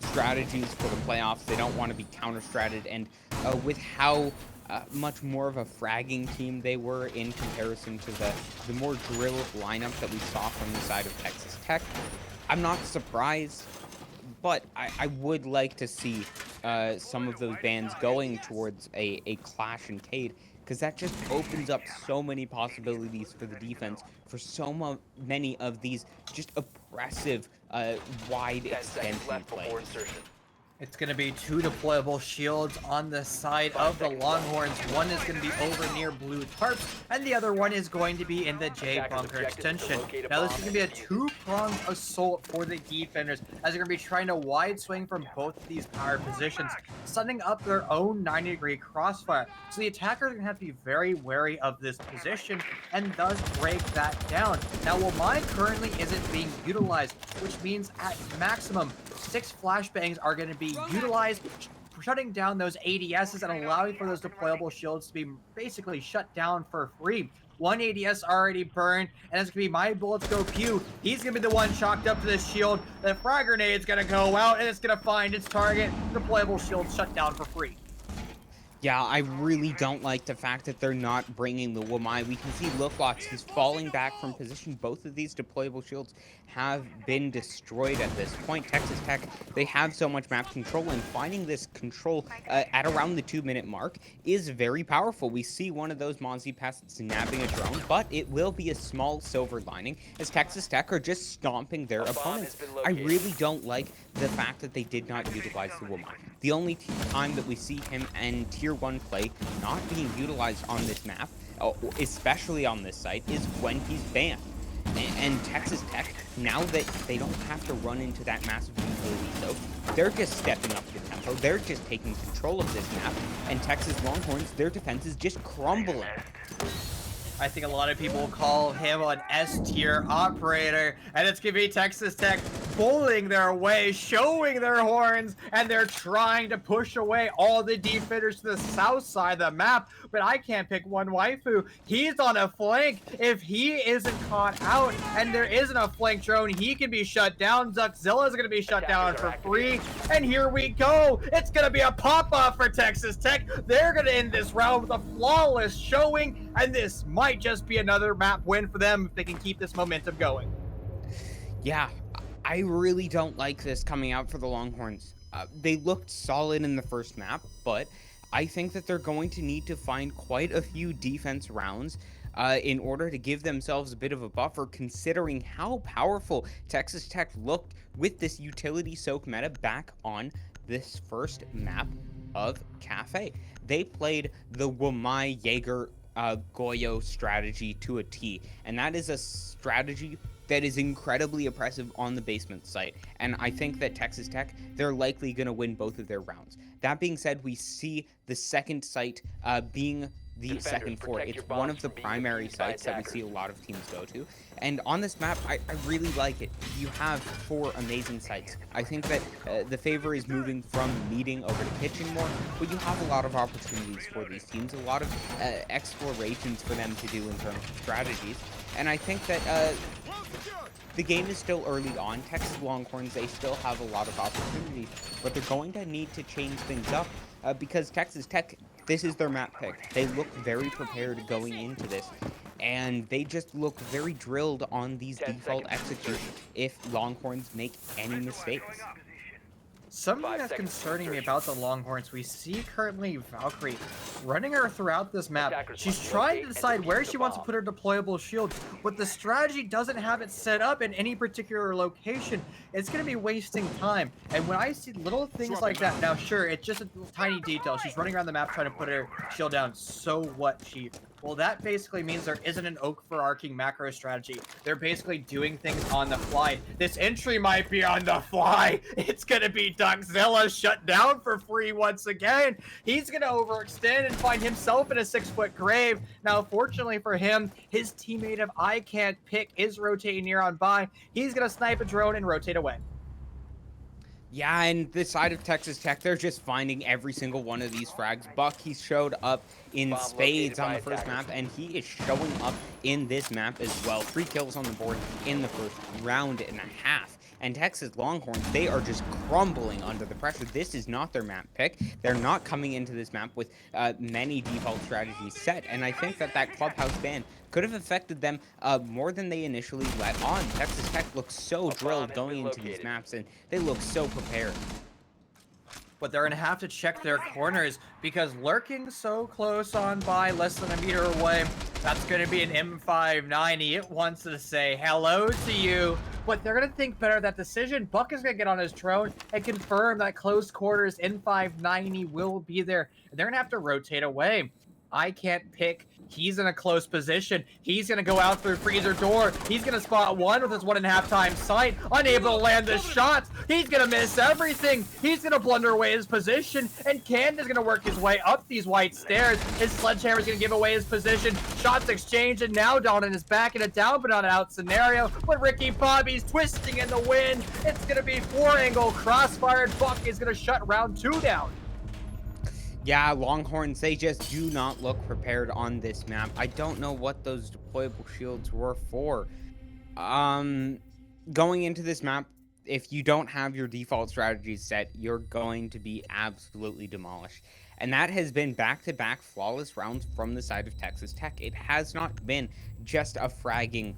strategies for the playoffs, they don't want to be counter-stratted, and with how much more of a fragging team they were in comparison to the more drilled lineup that we saw from the side of Texas Tech, I'm not surprised, but I would like to see some of those bans going towards a Clash and Cade, because that just opens up so many possibilities for the defense for so many of these just oppressive wide extension plays. It's going to be two deployable shields on the side of the Longhorns. One is going to be over near blue tarps, and the other one is going to be in the J bunker extension. Now, this is going to be a two-pronged assault for the defenders, as they're going to be trying to wide swing from both of these power positions, setting up their own 90-degree crossfire. So the attackers are going to have to be very wary of this position, and thus break that down. Now, Wamai currently isn't being utilized, which means at maximum, 6 flashbangs are going to be utilized, shutting down those ADSs and allowing for those deployable shields to be basically shut down for free. One ADS already burned, and it's going to be My Bullets Go Pew. He's going to be the one chalked up to this shield. The frag grenade's going to go out, and it's going to find its target. Deployable shield shut down for free. Yeah, I really don't like the fact that they're not bringing the Wamai. We can see Looklox, he's falling back from position. Both of these deployable shields have been destroyed at this point. Texas Tech, they have so much map control, and finding this control at around the 2-minute mark is very powerful. We see one of those Mozzie Pass snapping a drone, but it will be a small silver lining as Texas Tech are just stomping their opponents. I really don't like the fact that they did not utilize the Wamai. The only time that we see him and Tier 1 play not being utilized on this map, especially on this site, is when he's banned. And Texas Tech, now that they don't have to run into that massive utility, so they're just stepping up the tempo. They're just taking control of this map. And Texas Longhorns, their defense is just crumbling. I think a lot of people will call him an S-tier operator, and it's gonna be Texas Tech pulling their way, showing their horns, and they're trying to push away all the defenders to the south side of the map. But I can't pick one waifu. He's on a flank. If he isn't caught out and there isn't a flank drone, he can be shut down. Zuckzilla's gonna be shut down for free. And here we go. It's gonna be a pop-off for Texas Tech. They're gonna end this round with a flawless showing, and this might just be another map win for them if they can keep this momentum going. Yeah, I really don't like this coming out for the Longhorns. They looked solid in the first map, but I think that they're going to need to find quite a few defense rounds in order to give themselves a bit of a buffer, considering how powerful Texas Tech looked with this utility soak meta back on this first map of Cafe. They played the Wamai Jaeger Goyo strategy to a T, and that is a strategy that is incredibly oppressive on the basement site, and I think that Texas Tech, they're likely going to win both of their rounds. That being said, we see the second site being the second fort. It's one of the primary sites that we see a lot of teams go to, and on this map, I really like it. You have 4 amazing sites. I think that the favor is moving from meeting over to pitching more, but you have a lot of opportunities for these teams, a lot of explorations for them to do in terms of strategies, and I think that the game is still early on. Texas Longhorns, they still have a lot of opportunities, but they're going to need to change things up because Texas Tech, this is their map pick. They look very prepared going into this, and they just look very drilled on these default executes if Longhorns make any mistakes. Something that's concerning me about the Longhorns, we see currently Valkyrie running her throughout this map. She's trying to decide where she wants to put her deployable shield, but the strategy doesn't have it set up in any particular location. It's going to be wasting time. And when I see little things like that, now sure, it's just a tiny detail. She's running around the map trying to put her shield down. So what, Chief? Well, that basically means there isn't an oak for arcing macro strategy. They're basically doing things on the fly. This entry might be on the fly. It's going to be Duckzilla shut down for free once again. He's going to overextend and find himself in a 6-foot grave. Now, fortunately for him, his teammate of I Can't Pick is rotating near on by. He's going to snipe a drone and rotate away. Yeah, and the side of Texas Tech, they're just finding every single one of these frags. Buck, he showed up in spades on the first map, and he is showing up in this map as well. 3 kills on the board in the first round and a half. And Texas Longhorns, they are just crumbling under the pressure. This is not their map pick. They're not coming into this map with many default strategies set. And I think that that clubhouse ban could have affected them more than they initially let on. Texas Tech looks so drilled going into these maps, and they look so prepared. But they're going to have to check their corners because lurking so close on by, less than a meter away, that's going to be an M590. It wants to say hello to you, but they're going to think better of that decision. Buck is going to get on his drone and confirm that close quarters M590 will be there. And they're going to have to rotate away. I Can't Pick. He's in a close position. He's going to go out through freezer door. He's going to spot one with his 1.5 times sight. Unable to land the shots. He's going to miss everything. He's going to blunder away his position. And Canda's going to work his way up these white stairs. His sledgehammer is going to give away his position. Shots exchanged, and now Donovan is back in a down but not out scenario. But Ricky Bobby's twisting in the wind. It's going to be 4-angle crossfire. And Buck is going to shut round 2 down. Yeah, Longhorns, they just do not look prepared on this map. I don't know what those deployable shields were for. Going into this map, if you don't have your default strategies set, you're going to be absolutely demolished. And that has been back-to-back flawless rounds from the side of Texas Tech. It has not been just a fragging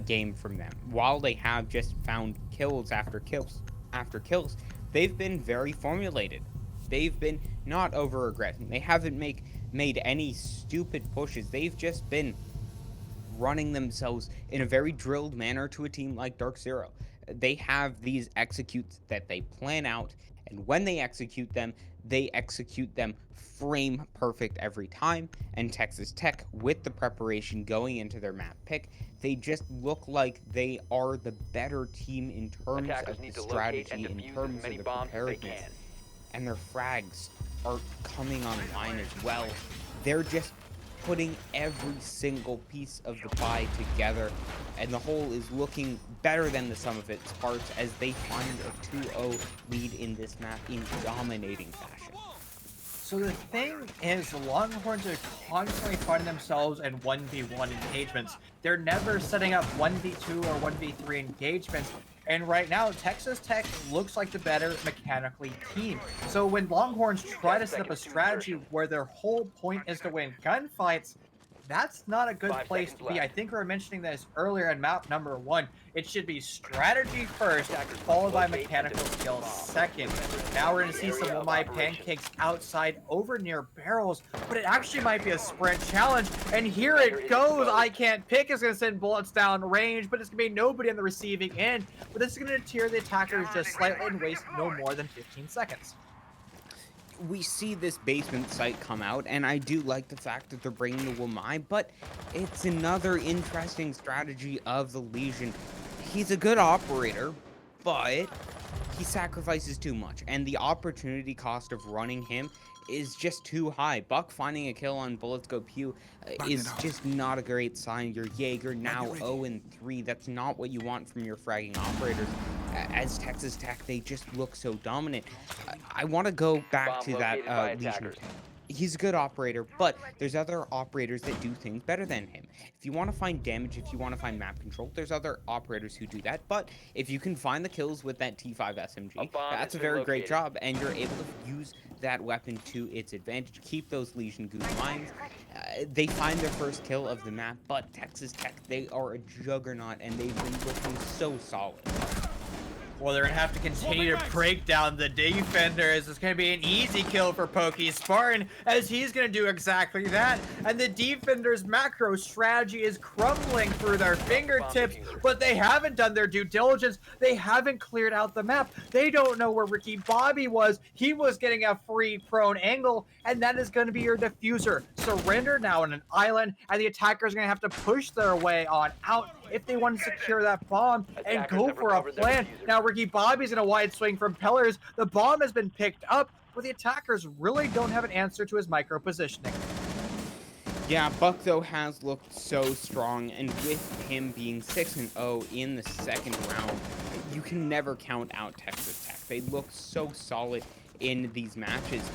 game from them. While they have just found kills after kills after kills, they've been very formulated. They've been not over-aggressive. They haven't made any stupid pushes. They've just been running themselves in a very drilled manner to a team like Dark Zero. They have these executes that they plan out, and when they execute them frame perfect every time. And Texas Tech, with the preparation going into their map pick, they just look like they are the better team in terms of the strategy, in terms of the preparedness. And their frags are coming online as well. They're just putting every single piece of the pie together, and the whole is looking better than the sum of its parts as they find a 2-0 lead in this map in dominating fashion. So the thing is, the Longhorns are constantly finding themselves in 1v1 engagements. They're never setting up 1v2 or 1v3 engagements. And right now, Texas Tech looks like the better mechanically team. So when Longhorns try to set up a strategy where their whole point is to win gunfights, that's not a good 5 place seconds to be. left. I think we were mentioning this earlier in map number 1. It should be strategy first, followed by mechanical skills second. Now we're going to see some of my pancakes outside over near barrels, but it actually might be a sprint challenge. And here it goes. I can't pick. It's going to send bullets down range, but it's going to be nobody on the receiving end. But this is going to deter the attackers just slightly and waste no more than 15 seconds. We see this basement site come out, and I do like the fact that they're bringing the Wamai, but it's another interesting strategy of the Legion. He's a good operator, but he sacrifices too much, and the opportunity cost of running him is just too high. Buck finding a kill on Bullets Go Pew is just not a great sign. Your Jaeger now 0-3. That's not what you want from your fragging operators. As Texas Tech, they just look so dominant. I want to go back Bomb to located by that Legion. attackers. He's a good operator, but there's other operators that do things better than him. If you want to find damage, if you want to find map control, there's other operators who do that. But if you can find the kills with that T5 SMG, that's a very great job, and you're able to use that weapon to its advantage. Keep those Legion goose mines. They find their first kill of the map, but Texas Tech, they are a juggernaut, and they've been looking so solid. Well, they're going to have to continue to break down the defenders. It's going to be an easy kill for Pokey Spartan, as he's going to do exactly that. And the defenders' macro strategy is crumbling through their fingertips, but they haven't done their due diligence. They haven't cleared out the map. They don't know where Ricky Bobby was. He was getting a free prone angle, and that is going to be your diffuser. Surrender now on an island, and the attackers are going to have to push their way on out if they want to secure that bomb and go for a plan. Now, Ricky Bobby's in a wide swing from pillars. The bomb has been picked up, but the attackers really don't have an answer to his micro positioning. Yeah, Buck, though, has looked so strong, and with him being 6-0 in the second round, you can never count out Texas Tech. They look so solid in these matches.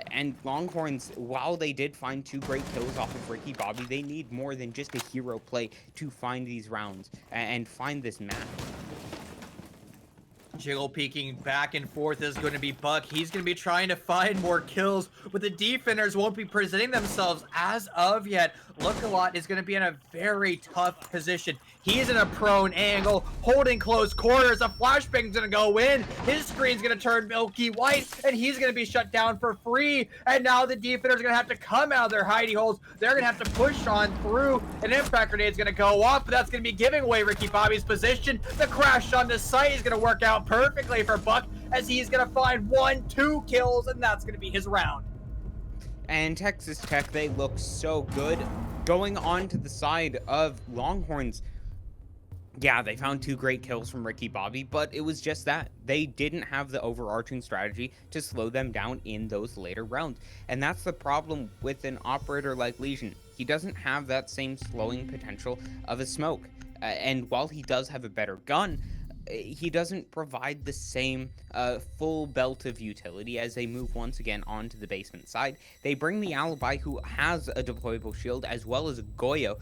And Longhorns, while they did find 2 great kills off of Ricky Bobby, they need more than just a hero play to find these rounds and find this map. Jiggle peeking back and forth is going to be Buck. He's going to be trying to find more kills, but the defenders won't be presenting themselves as of yet. Look-a-Lot is going to be in a very tough position. He's in a prone angle, holding close quarters. A flashbang's going to go in. His screen's going to turn milky white, and he's going to be shut down for free. And now the defenders are going to have to come out of their hidey holes. They're going to have to push on through. An impact grenade's going to go off, but that's going to be giving away Ricky Bobby's position. The crash on the site is going to work out perfectly for Buck, as he's going to find 1-2 kills, and that's going to be his round. And Texas Tech, they look so good. Going on to the side of Longhorns, yeah, they found 2 great kills from Ricky Bobby, but it was just that. They didn't have the overarching strategy to slow them down in those later rounds. And that's the problem with an operator like Legion. He doesn't have that same slowing potential of a smoke. And while he does have a better gun, he doesn't provide the same full belt of utility as they move once again onto the basement side. They bring the Alibi, who has a deployable shield, as well as a Goyo.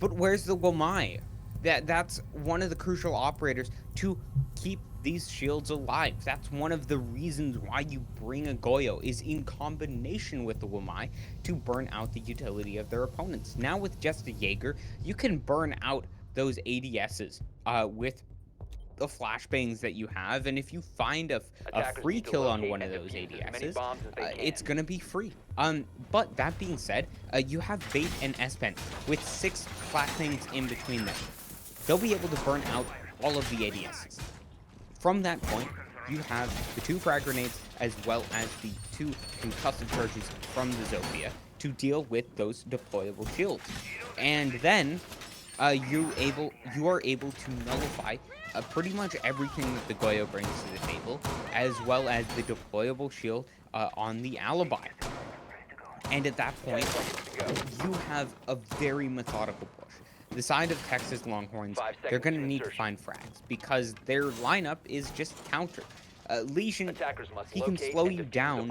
But where's the Wamai? That's one of the crucial operators to keep these shields alive. That's one of the reasons why you bring a Goyo, is in combination with the Wamai to burn out the utility of their opponents. Now with just a Jaeger, you can burn out those ADSs with the flashbangs that you have, and if you find a free kill on one of those ADSs, it's gonna be free. But that being said, you have Bait and S-Pen with 6 flashbangs in between them. They'll be able to burn out all of the ADSs. From that point, you have the 2 frag grenades as well as the 2 concussive charges from the Zofia to deal with those deployable shields. And then you are able to nullify pretty much everything that the Goyo brings to the table, as well as the deployable shield on the Alibi. And at that point, you have a very methodical push. The side of Texas Longhorns, they're going to need to find frags because their lineup is just counter. Lesion, he can slow you down,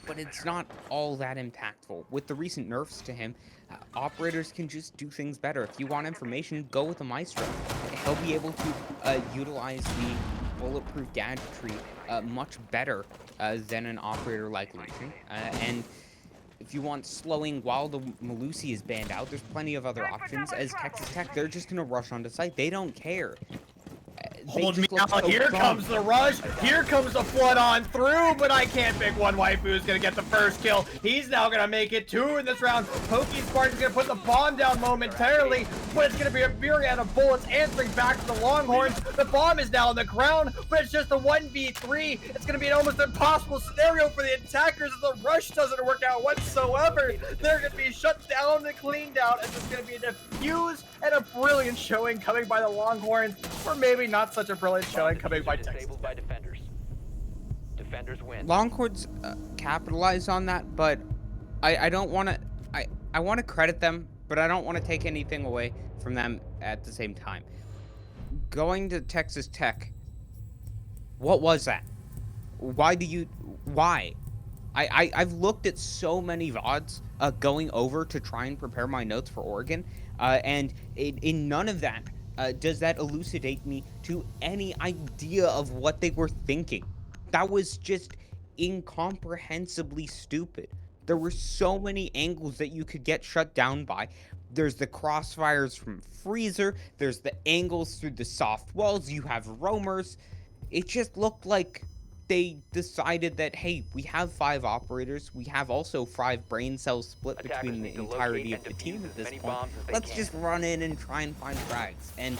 but it's not all that impactful. With the recent nerfs to him, operators can just do things better. If you want information, go with a Maestro. He'll be able to utilize the bulletproof gadgetry much better than an operator like Lesion. And if you want slowing while the Malusi is banned out, there's plenty of other options. As Texas Tech, they're just going to rush onto site. They don't care. Hold me out. Here comes the rush. Here comes the flood on through, but I can't pick one. Waifu's gonna get the first kill. He's now gonna make it 2 in this round. Pokey Spartan's gonna put the bomb down momentarily, but it's gonna be a myriad of bullets answering back to the Longhorns. The bomb is now on the ground, but it's just a 1v3. It's gonna be an almost impossible scenario for the attackers if the rush doesn't work out whatsoever. They're gonna be shut down and cleaned out, and it's gonna be a diffuse and a brilliant showing coming by the Longhorns, or maybe not such a brilliant showing coming by Texas. By defenders. Defenders win. Longhorns capitalize on that, but I don't want to. I want to credit them, but I don't want to take anything away from them at the same time. Going to Texas Tech, what was that? Why? I've looked at so many VODs going over to try and prepare my notes for Oregon, and in none of that does that elucidate me to any idea of what they were thinking. That was just incomprehensibly stupid. There were so many angles that you could get shut down by. There's the crossfires from Freezer, there's the angles through the soft walls, you have roamers. It just looked like they decided that, hey, we have 5 operators, we have also 5 brain cells split between the entirety of the team at this point. Let's just run in and try and find frags. And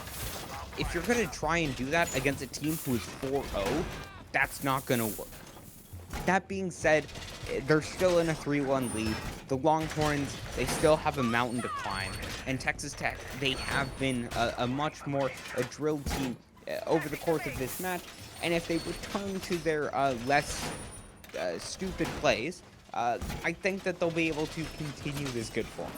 if you're going to try and do that against a team who is 4-0, that's not going to work. That being said, they're still in a 3-1 lead. The Longhorns, they still have a mountain to climb. And Texas Tech, they have been a much more drilled team over the course of this match. And if they return to their less stupid plays, I think that they'll be able to continue this good form.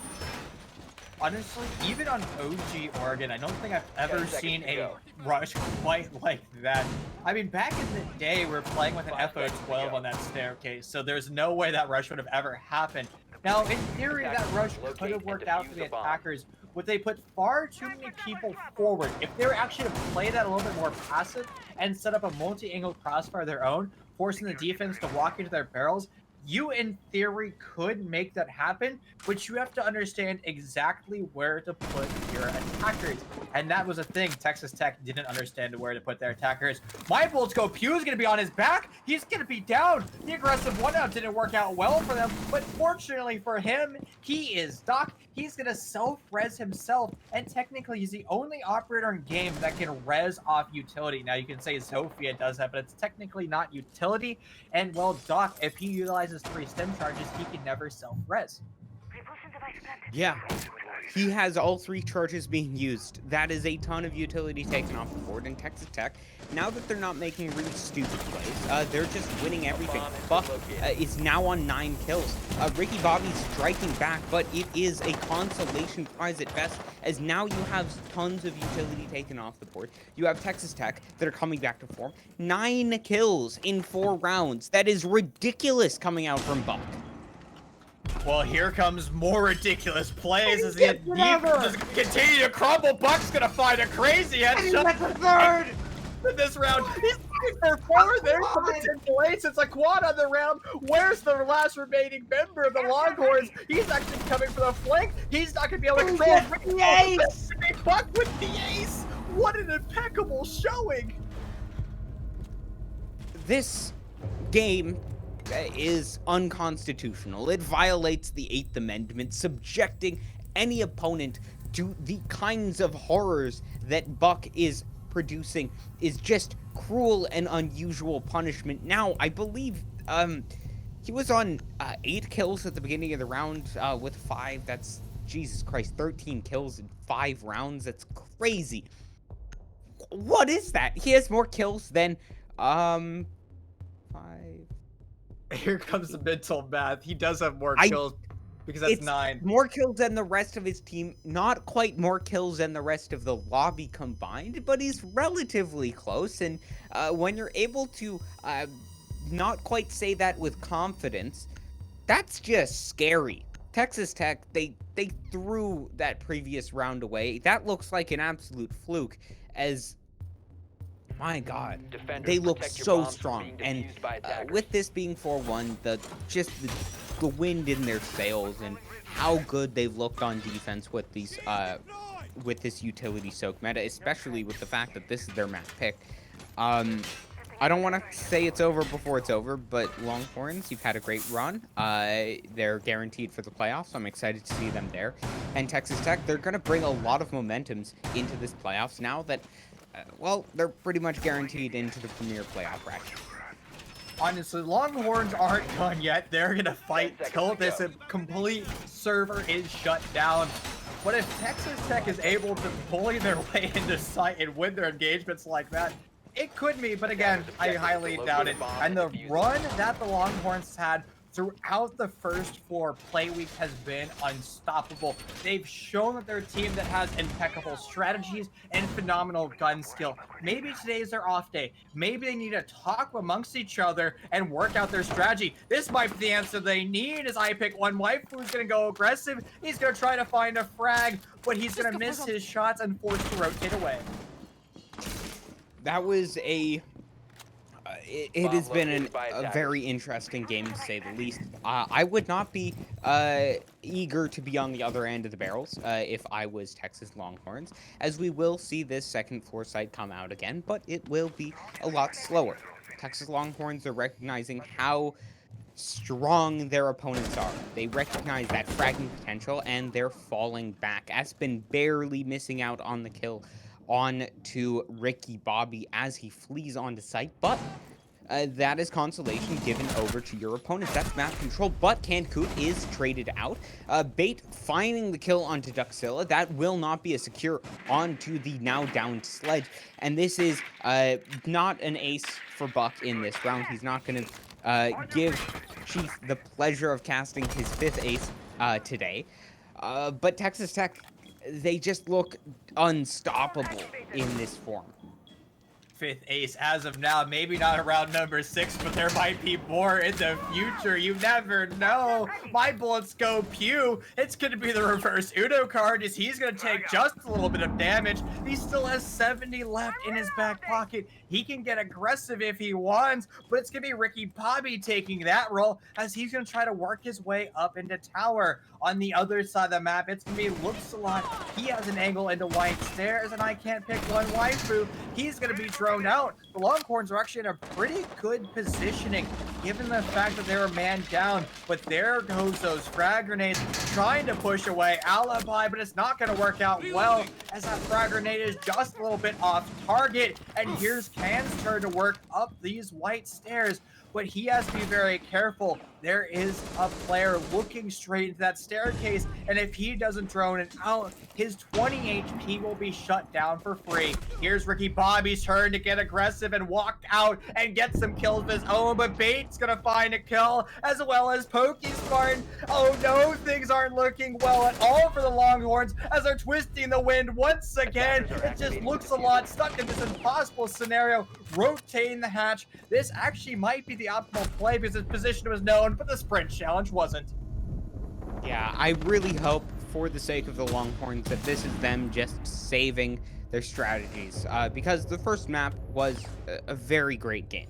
Honestly, even on OG Oregon, I don't think I've ever seen a rush quite like that. I mean, back in the day, we were playing with an FO12 on that staircase, so there's no way that rush would have ever happened. Now, in theory, that rush could have worked out for the attackers, but they put far too many people forward. If they were actually to play that a little bit more passive and set up a multi-angle crossfire of their own, forcing the defense to walk into their barrels, you, in theory, could make that happen, but you have to understand exactly where to put your attackers. And that was a thing Texas Tech didn't understand where to put their attackers. My bullets go, Pew's going to be on his back. He's going to be down. The aggressive one-out didn't work out well for them, but fortunately for him, he is Doc. He's going to self-res himself, and technically he's the only operator in game that can res off utility. Now, you can say Zofia does that, but it's technically not utility. And, well, Doc, if he utilizes 3 stem charges, he can never self-res. Yeah, he has all 3 charges being used. That is a ton of utility taken off the board. In Texas Tech, now that they're not making really stupid plays, they're just winning everything. Buck is now on 9 kills. Ricky Bobby's striking back, but it is a consolation prize at best, as now you have tons of utility taken off the board. You have Texas Tech that are coming back to form. 9 kills in 4 rounds. That is ridiculous coming out from Buck. Well, here comes more ridiculous plays as the defense is going to continue to crumble. Buck's going to find a crazy headshot. Third in this round. He's looking for 4. There's the place. It's a quad on the round. Where's the last remaining member of the Longhorns? He's actually coming for the flank. He's not going to be able to control the ace. Buck with the ace. What an impeccable showing. This game is unconstitutional. It violates the 8th Amendment, subjecting any opponent to the kinds of horrors that Buck is producing is just cruel and unusual punishment. Now, I believe he was on 8 kills at the beginning of the round with 5. That's, Jesus Christ, 13 kills in 5 rounds. That's crazy. What is that? He has more kills than 5, Here comes the mental math. He does have more I kills because that's It's 9. more kills than the rest of his team, not quite more kills than the rest of the lobby combined, but he's relatively close, and, when you're able to, not quite say that with confidence, that's just scary. Texas Tech, they threw that previous round away. That looks like an absolute fluke, as my god, Defenders, they look protect your so bombs from strong, being and, defused by attackers. with this being 4-1, the wind in their sails and how good they've looked on defense with this utility soak meta, especially with the fact that this is their map pick. Um, I don't want to say it's over before it's over, but Longhorns, you've had a great run. They're guaranteed for the playoffs, so I'm excited to see them there. And Texas Tech, they're going to bring a lot of momentums into this playoffs now that, well, they're pretty much guaranteed into the premier playoff bracket. Honestly, Longhorns aren't done yet. They're gonna fight 10 seconds till to this go. complete server is shut down. But if Texas Tech is able to bully their way into sight and win their engagements like that, it could be. But again, I highly doubt it. And the run that the Longhorns had throughout the first 4 play weeks has been unstoppable. They've shown that they're a team that has impeccable strategies and phenomenal gun skill. Maybe today's their off day. Maybe they need to talk amongst each other and work out their strategy. This might be the answer they need, as I pick one wife who's going to go aggressive. He's going to try to find a frag, but he's going to miss his shots and forced to rotate away. That was it has been located by a attackers. very interesting game, to say the least. I would not be eager to be on the other end of the barrels if I was Texas Longhorns, as we will see this second floor site come out again, but it will be a lot slower. Texas Longhorns are recognizing how strong their opponents are. They recognize that fragging potential, and they're falling back. Aspen barely missing out on the kill on to Ricky Bobby as he flees onto site, but that is consolation given over to your opponent. That's map control, but Cancun is traded out. Bait finding the kill onto Duxilla. That will not be a secure onto the now downed sledge. And this is not an ace for Buck in this round. He's not going to give Chief the pleasure of casting his 5th ace today. But Texas Tech, they just look unstoppable in this form. 5th ace as of now, maybe not around number 6, but there might be more in the future. You never know. My bullets go pew. It's going to be the reverse Uno card, as he's going to take just a little bit of damage. He still has 70 left in his back pocket. He can get aggressive if he wants, but it's going to be Ricky Bobby taking that role, as he's going to try to work his way up into tower. On the other side of the map, it's going to be looks a lot. He has an angle into white stairs, and I can't pick one waifu. He's going to be thrown out. The Longhorns are actually in a pretty good positioning, given the fact that they were man down. But there goes those frag grenades, trying to push away Alibi, but it's not going to work out well, as that frag grenade is just a little bit off target. And here's Can's turn to work up these white stairs, but he has to be very careful. There is a player looking straight into that staircase, and if he doesn't drone it out, his 20 HP will be shut down for free. Here's Ricky Bobby's turn to get aggressive and walk out and get some kills of his own, but Bait's gonna find a kill, as well as Pokey Spartan. Oh no, things aren't looking well at all for the Longhorns, as they're twisting the wind once again. It just looks a lot stuck in this impossible scenario, rotating the hatch. This actually might be the optimal play, because his position was known, but the sprint challenge wasn't. Yeah, I really hope, for the sake of the Longhorns, that this is them just saving their strategies, because the first map was a very great game.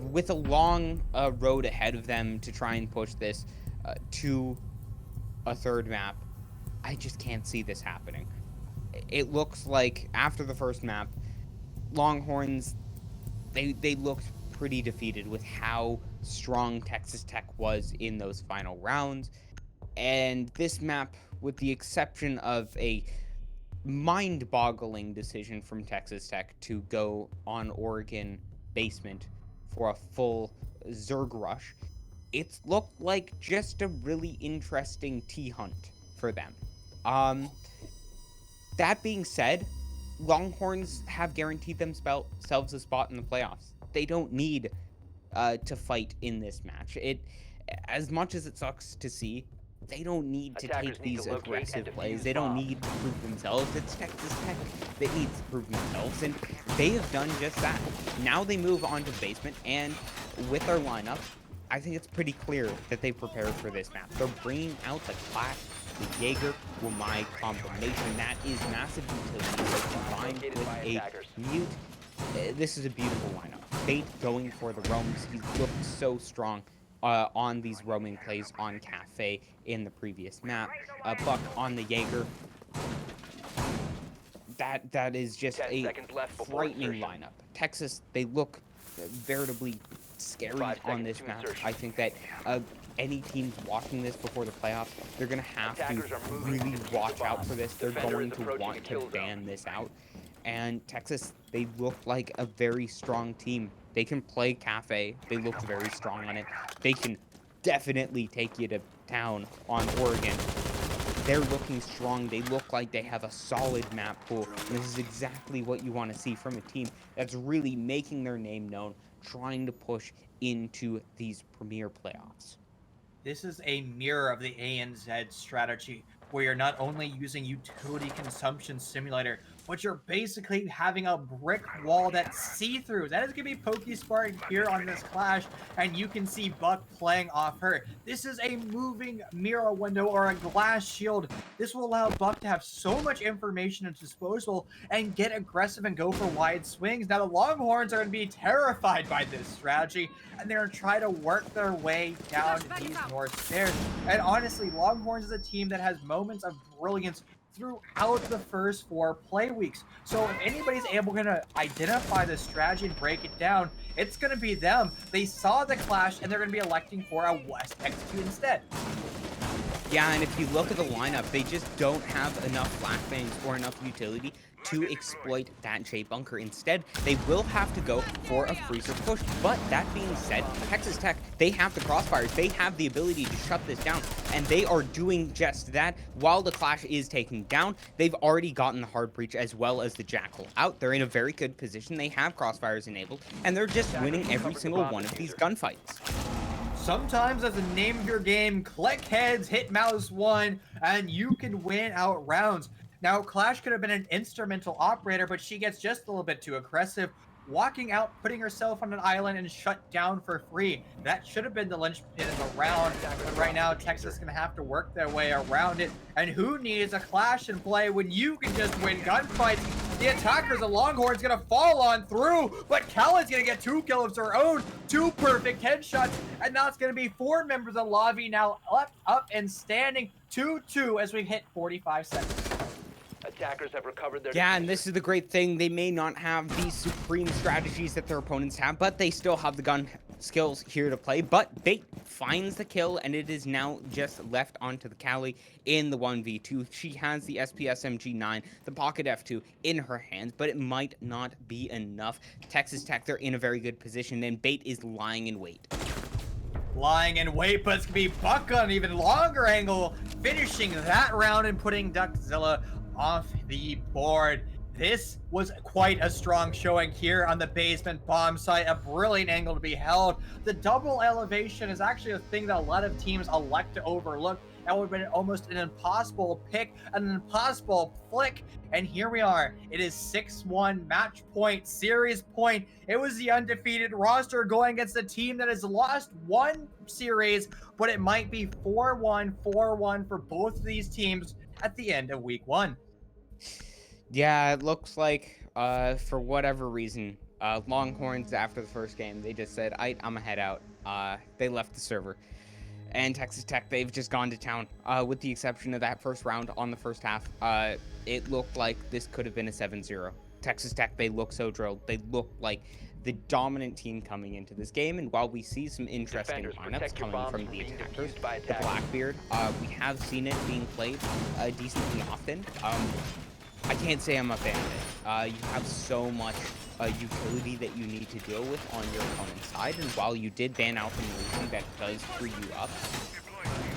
With a long road ahead of them to try and push this to a third map, I just can't see this happening. It looks like, after the first map, Longhorns, they looked pretty defeated with how strong Texas Tech was in those final rounds. And this map, with the exception of a mind-boggling decision from Texas Tech to go on Oregon basement for a full Zerg rush, it's looked like just a really interesting T-hunt for them. That being said, Longhorns have guaranteed themselves a spot in the playoffs. They don't need to fight in this match. As much as it sucks to see, they don't need to Attackers take need to these locate and aggressive plays. defuse They don't bombs. need to prove themselves. It's Texas Tech that needs to prove themselves, and they have done just that. Now they move on to basement, and with their lineup, I think it's pretty clear that they prepared for this map. They're bringing out the Clash, the Jaeger, Wamai combination. That is massive utility. So combined Located with by a attackers. mute, this is a beautiful lineup. Bait going for the roams. He looked so strong on these roaming plays on Cafe in the previous map. Buck on the Jaeger. That is just 10 a seconds left before frightening insertion. lineup. Texas, they look veritably scary 5 on seconds this to map. insertion. I think that any teams watching this before the playoffs, they're going to have Attackers to are moving to really defuse watch the out bomb. for this. They're Defender going is to approaching want a to kill zone. ban this out. And Texas, they look like a very strong team. They can play Cafe. They looked very strong on it. They can definitely take you to town on Oregon. They're looking strong. They look like they have a solid map pool. And this is exactly what you want to see from a team that's really making their name known, trying to push into these premier playoffs. This is a mirror of the ANZ strategy, where you're not only using utility consumption simulator, but you're basically having a brick wall that's see-through. That is going to be PokeSpark here on this Clash, and you can see Buck playing off her. This is a moving mirror window or a glass shield. This will allow Buck to have so much information at disposal and get aggressive and go for wide swings. Now, the Longhorns are going to be terrified by this strategy, and they're going to try to work their way down these north stairs. And honestly, Longhorns is a team that has moments of brilliance throughout the first 4 play weeks. So if anybody's able to identify the strategy and break it down, it's going to be them. They saw the Clash, and they're going to be electing for a West execute instead. Yeah, and if you look at the lineup, they just don't have enough flashbangs or enough utility to exploit that J bunker. Instead, they will have to go for a freezer push. But that being said, Texas Tech, they have the crossfires. They have the ability to shut this down, and they are doing just that. While the Clash is taking down, they've already gotten the hard breach as well as the Jackal out. They're in a very good position. They have crossfires enabled, and they're just winning every single one of these gunfights. Sometimes that's the name of your game. Click heads, hit mouse 1, and you can win out rounds. Now, Clash could have been an instrumental operator, but she gets just a little bit too aggressive, walking out, putting herself on an island, and shut down for free. That should have been the linchpin in the round, but right now, Texas is going to have to work their way around it. And who needs a Clash in play when you can just win gunfights? The attackers of Longhorn's going to fall on through, but Callan's going to get 2 kills of her own, 2 perfect headshots, and now it's going to be 4 members of Lavi now left up and standing 2-2 as we hit 45 seconds. Attackers have recovered their Yeah, and diffuser. this is the great thing. They may not have these supreme strategies that their opponents have, but they still have the gun skills here to play. But Bait finds the kill, and it is now just left onto the Callie in the 1v2. She has the SPS MG9, the Pocket F2 in her hands, but it might not be enough. Texas Tech, they're in a very good position, and Bait is lying in wait. Lying in wait, but it's going to be Buck on an even longer angle, finishing that round and putting Duckzilla off the board. This was quite a strong showing here on the basement bomb site. A brilliant angle to be held. The double elevation is actually a thing that a lot of teams elect to overlook. That would have been almost an impossible pick, an impossible flick. And here we are. It is 6-1 match point, series point. It was the undefeated roster going against a team that has lost 1 series, but it might be 4-1, 4-1 for both of these teams at the end of week 1. Yeah, it looks like, for whatever reason, Longhorns, after the first game, they just said, I'm gonna head out. They left the server. And Texas Tech, they've just gone to town, with the exception of that first round on the first half. It looked like this could have been a 7-0. Texas Tech, they look so drilled. They look like the dominant team coming into this game. And while we see some interesting Defenders, lineups protect your coming bombs from from the being attackers, defused by the attackers. Blackbeard, we have seen it being played decently often. I can't say I'm a fan of it. You have so much utility that you need to deal with on your opponent's side, and while you did ban out the movement that does free you up,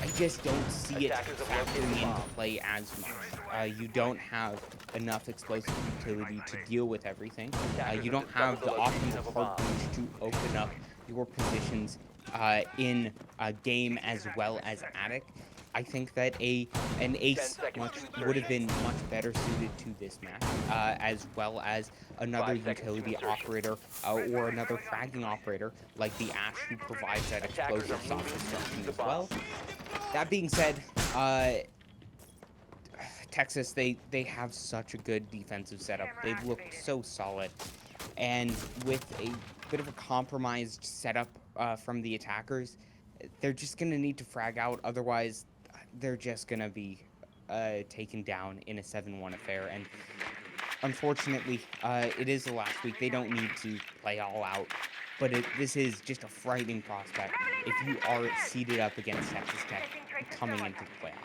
I just don't see it Attackers have located factoring the into bomb. play as much. You don't have enough explosive utility to deal with everything. Attackers You have don't have the discovered the location optimal of a hard bomb. breach to open up your positions in a game as well as Attic, I think that an ace would have been much better suited to this map, as well as another 5 seconds to utility insertion. operator or another fragging operator like the Ash, who provides that Attackers are explosive soft moving to destruction defuse the as bomb. well. That being said, Texas, they have such a good defensive setup. They've looked so solid, and with a bit of a compromised setup from the attackers, they're just gonna need to frag out. Otherwise, they're just gonna be taken down in a 7-1 affair. And unfortunately, it is the last week. They don't need to play all out, but this is just a frightening prospect if you are seeded up against Texas Tech coming into the playoffs.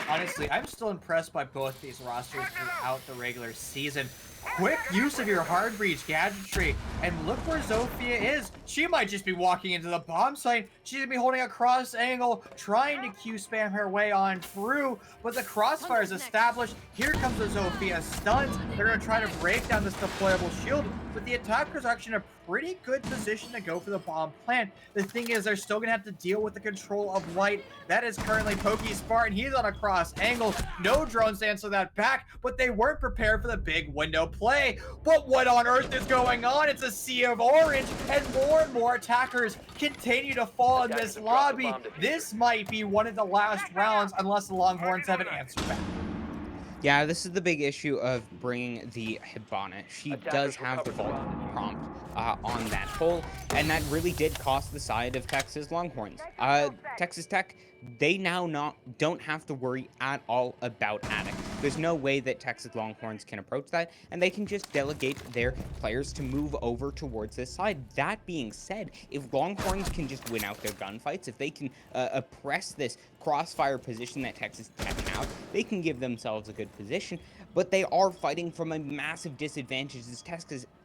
Honestly, I'm still impressed by both these rosters throughout the regular season. Quick use of your hard breach gadgetry, and look where Zofia is. She might just be walking into the bomb site. She's gonna be holding a cross angle, trying to Q spam her way on through, but the crossfire is established. Here comes the Zofia stuns. They're gonna try to break down this deployable shield, but the attackers are actually in a pretty good position to go for the bomb plant. The thing is, they're still gonna have to deal with the control of light. That is currently Pokey Spartan. He's on a cross angle. No drones to answer that back, but they weren't prepared for the big window play. But what on earth is going on? It's a sea of orange, and more attackers continue to fall in this lobby. This might be one of the last rounds unless the Longhorns have an answer back. Yeah, this is the big issue of bringing the Hibana. She does have the vault prompt on that hole, and that really did cost the side of Texas Longhorns. Texas Tech, they now don't have to worry at all about Attic. There's no way that Texas Longhorns can approach that, and they can just delegate their players to move over towards this side. That being said, if Longhorns can just win out their gunfights, if they can oppress this crossfire position that Texas Tech have, they can give themselves a good position, but they are fighting from a massive disadvantage. As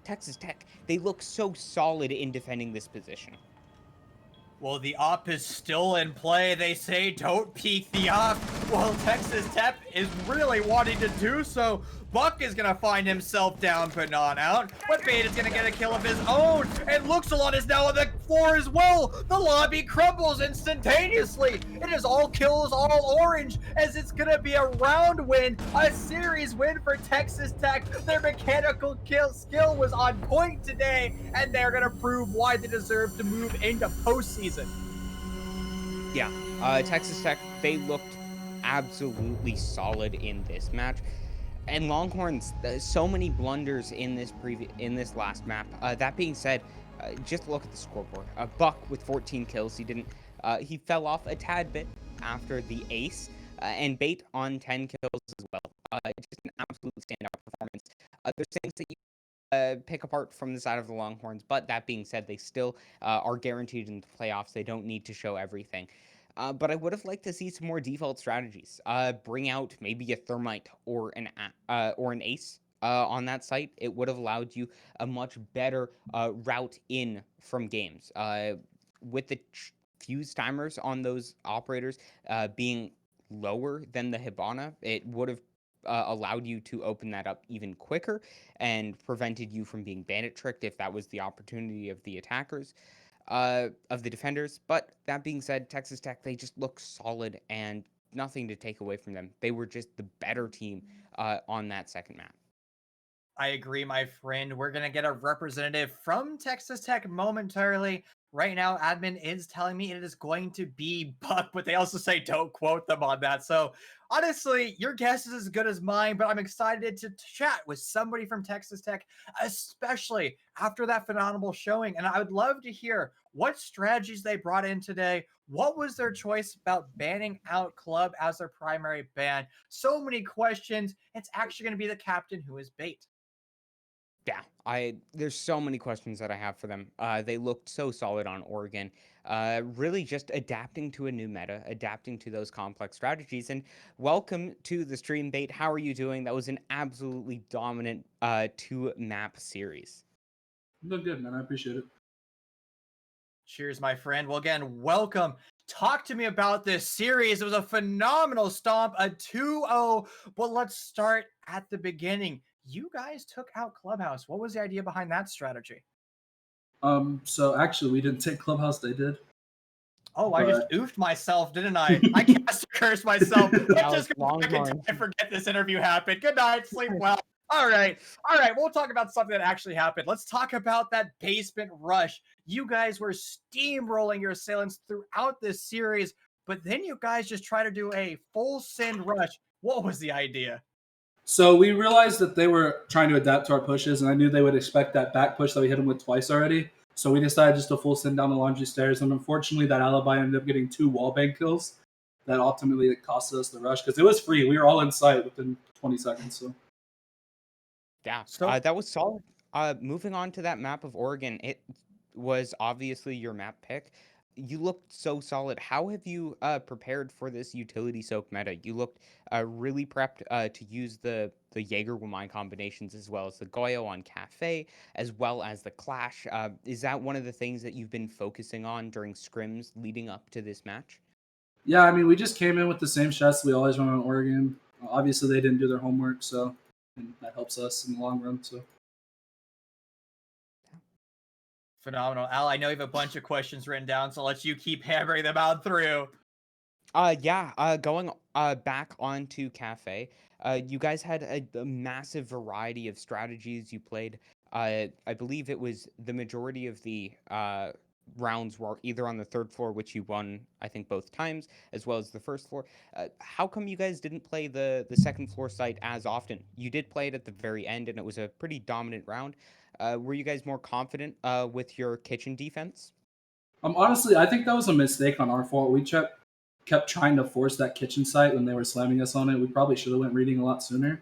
Texas Tech, they look so solid in defending this position. Well, the op is still in play. They say don't peek the op. Well, Texas Tech is really wanting to do so. Buck is going to find himself down, but not out. But Beta's going to get a kill of his own. And Luxalon is now on the floor as well. The lobby crumbles instantaneously. It is all kills, all orange, as it's going to be a round win, a series win for Texas Tech. Their mechanical skill was on point today, and they're going to prove why they deserve to move into postseason. Yeah, Texas Tech, they looked absolutely solid in this match. And Longhorns, so many blunders in this last map. That being said, just look at the scoreboard. Buck with 14 kills. He fell off a tad bit after the ace, and Bait on 10 kills as well. Just an absolute standout performance. There's things that you pick apart from the side of the Longhorns, but that being said, they still are guaranteed in the playoffs. They don't need to show everything. But I would have liked to see some more default strategies. Bring out maybe a thermite or an ace on that site. It would have allowed you a much better route in from games. With the fuse timers on those operators being lower than the Hibana, it would have allowed you to open that up even quicker and prevented you from being bandit tricked if that was the opportunity of the attackers, of the defenders. But that being said, Texas Tech, they just look solid and nothing to take away from them. They were just the better team on that second map. I agree, my friend. We're going to get a representative from Texas Tech momentarily. Right now, admin is telling me it is going to be Buck, but they also say don't quote them on that. So honestly, your guess is as good as mine, but I'm excited to chat with somebody from Texas Tech, especially after that phenomenal showing. And I would love to hear what strategies they brought in today. What was their choice about banning out Club as their primary ban? So many questions. It's actually going to be the captain who is Bait. Yeah, there's so many questions that I have for them. They looked so solid on Oregon. Really just adapting to a new meta, adapting to those complex strategies. And welcome to the stream, Bait. How are you doing? That was an absolutely dominant 2-map series. Look good, man. I appreciate it. Cheers, my friend. Well, again, welcome. Talk to me about this series. It was a phenomenal stomp, a 2-0. But let's start at the beginning. You guys took out Clubhouse. What was the idea behind that strategy? So actually, we didn't take Clubhouse. They did. Oh, I just But oofed myself, didn't I? I cast a curse myself. Let's was just go back in time Longhorn. and forget this interview happened. Good night. Sleep well. All right. All right. We'll talk about something that actually happened. Let's talk about that basement rush. You guys were steamrolling your assailants throughout this series, but then you guys just try to do a full send rush. What was the idea? so we realized that they were trying to adapt to our pushes, and I knew they would expect that back push that we hit them with twice already. So we decided just to full send down the laundry stairs, and unfortunately, that alibi ended up getting 2 wallbang kills. That ultimately cost us the rush because it was free. We were all in sight within 20 seconds. So Yeah, So that was solid. Moving on to that map of Oregon, it was obviously your map pick. You looked so solid. How have you prepared for this utility soak meta? You looked really prepped to use the Jaeger Womai combinations as well as the Goyo on Cafe, as well as the Clash. Is that one of the things that you've been focusing on during scrims leading up to this match? yeah, I mean, we just came in with the same shots we always run on Oregon. Obviously, they didn't do their homework, so and that helps us in the long run. So phenomenal. Al, I know you have a bunch of questions written down, so I'll let you keep hammering them out through. Yeah, going back onto Cafe, you guys had a massive variety of strategies you played. I believe it was the majority of the rounds were either on the third floor, which you won, I think, both times, as well as the first floor. How come you guys didn't play the second floor site as often? You did play it at the very end, and it was a pretty dominant round. Were you guys more confident with your kitchen defense? honestly, I think that was a mistake on our fault. We kept trying to force that kitchen site when they were slamming us on it. We probably should have went reading a lot sooner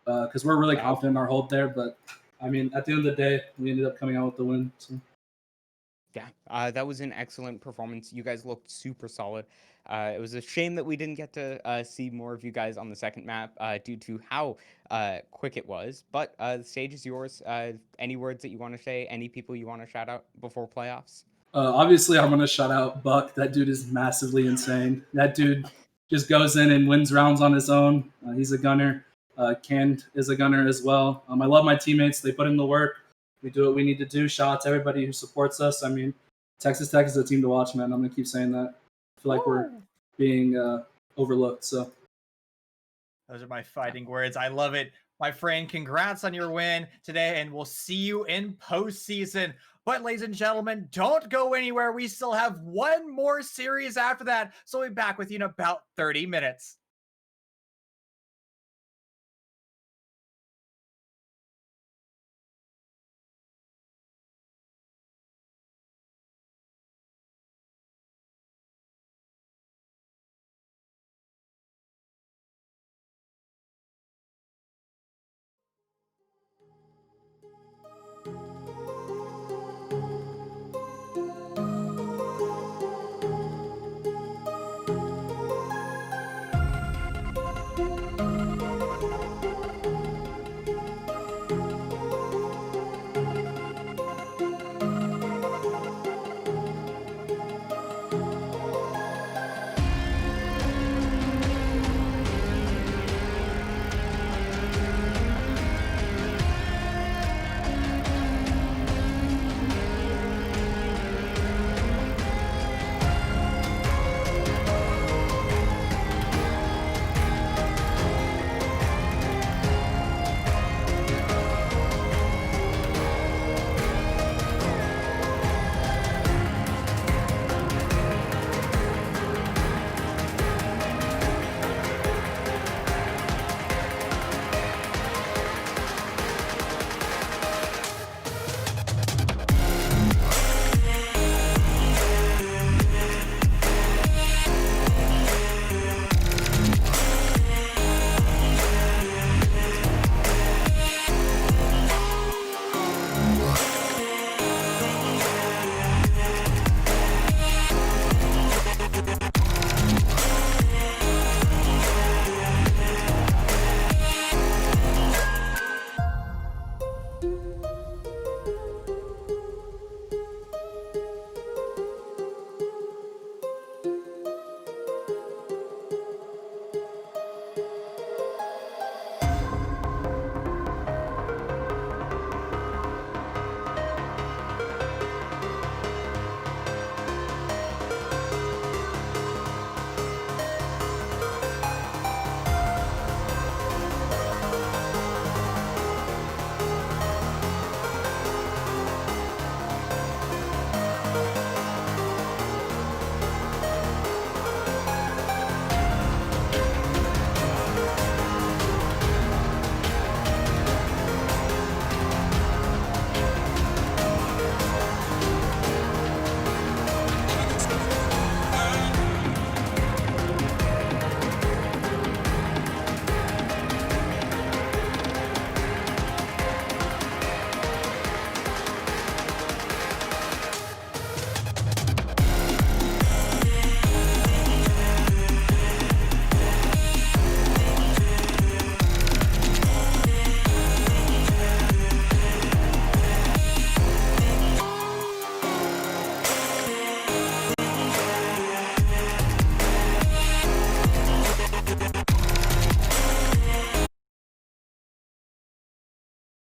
because we're really Yeah. confident in our hold there. But I mean, at the end of the day, we ended up coming out with the win. So. Yeah, that was an excellent performance. You guys looked super solid. It was a shame that we didn't get to see more of you guys on the second map due to how quick it was. But the stage is yours. Any words that you want to say? Any people you want to shout out before playoffs? Obviously, I'm gonna shout out Buck. That dude is massively insane. That dude just goes in and wins rounds on his own. He's a gunner. Canned is a gunner as well. I love my teammates. They put in the work. We do what we need to do. Shout out to everybody who supports us. I mean, Texas Tech is a team to watch, man. I'm gonna keep saying that. I feel like we're being overlooked. So Those are my fighting words. I love it. My friend, congrats on your win today, and we'll see you in postseason. But, ladies and gentlemen, don't go anywhere. We still have one more series after that, so we'll be back with you in about 30 minutes.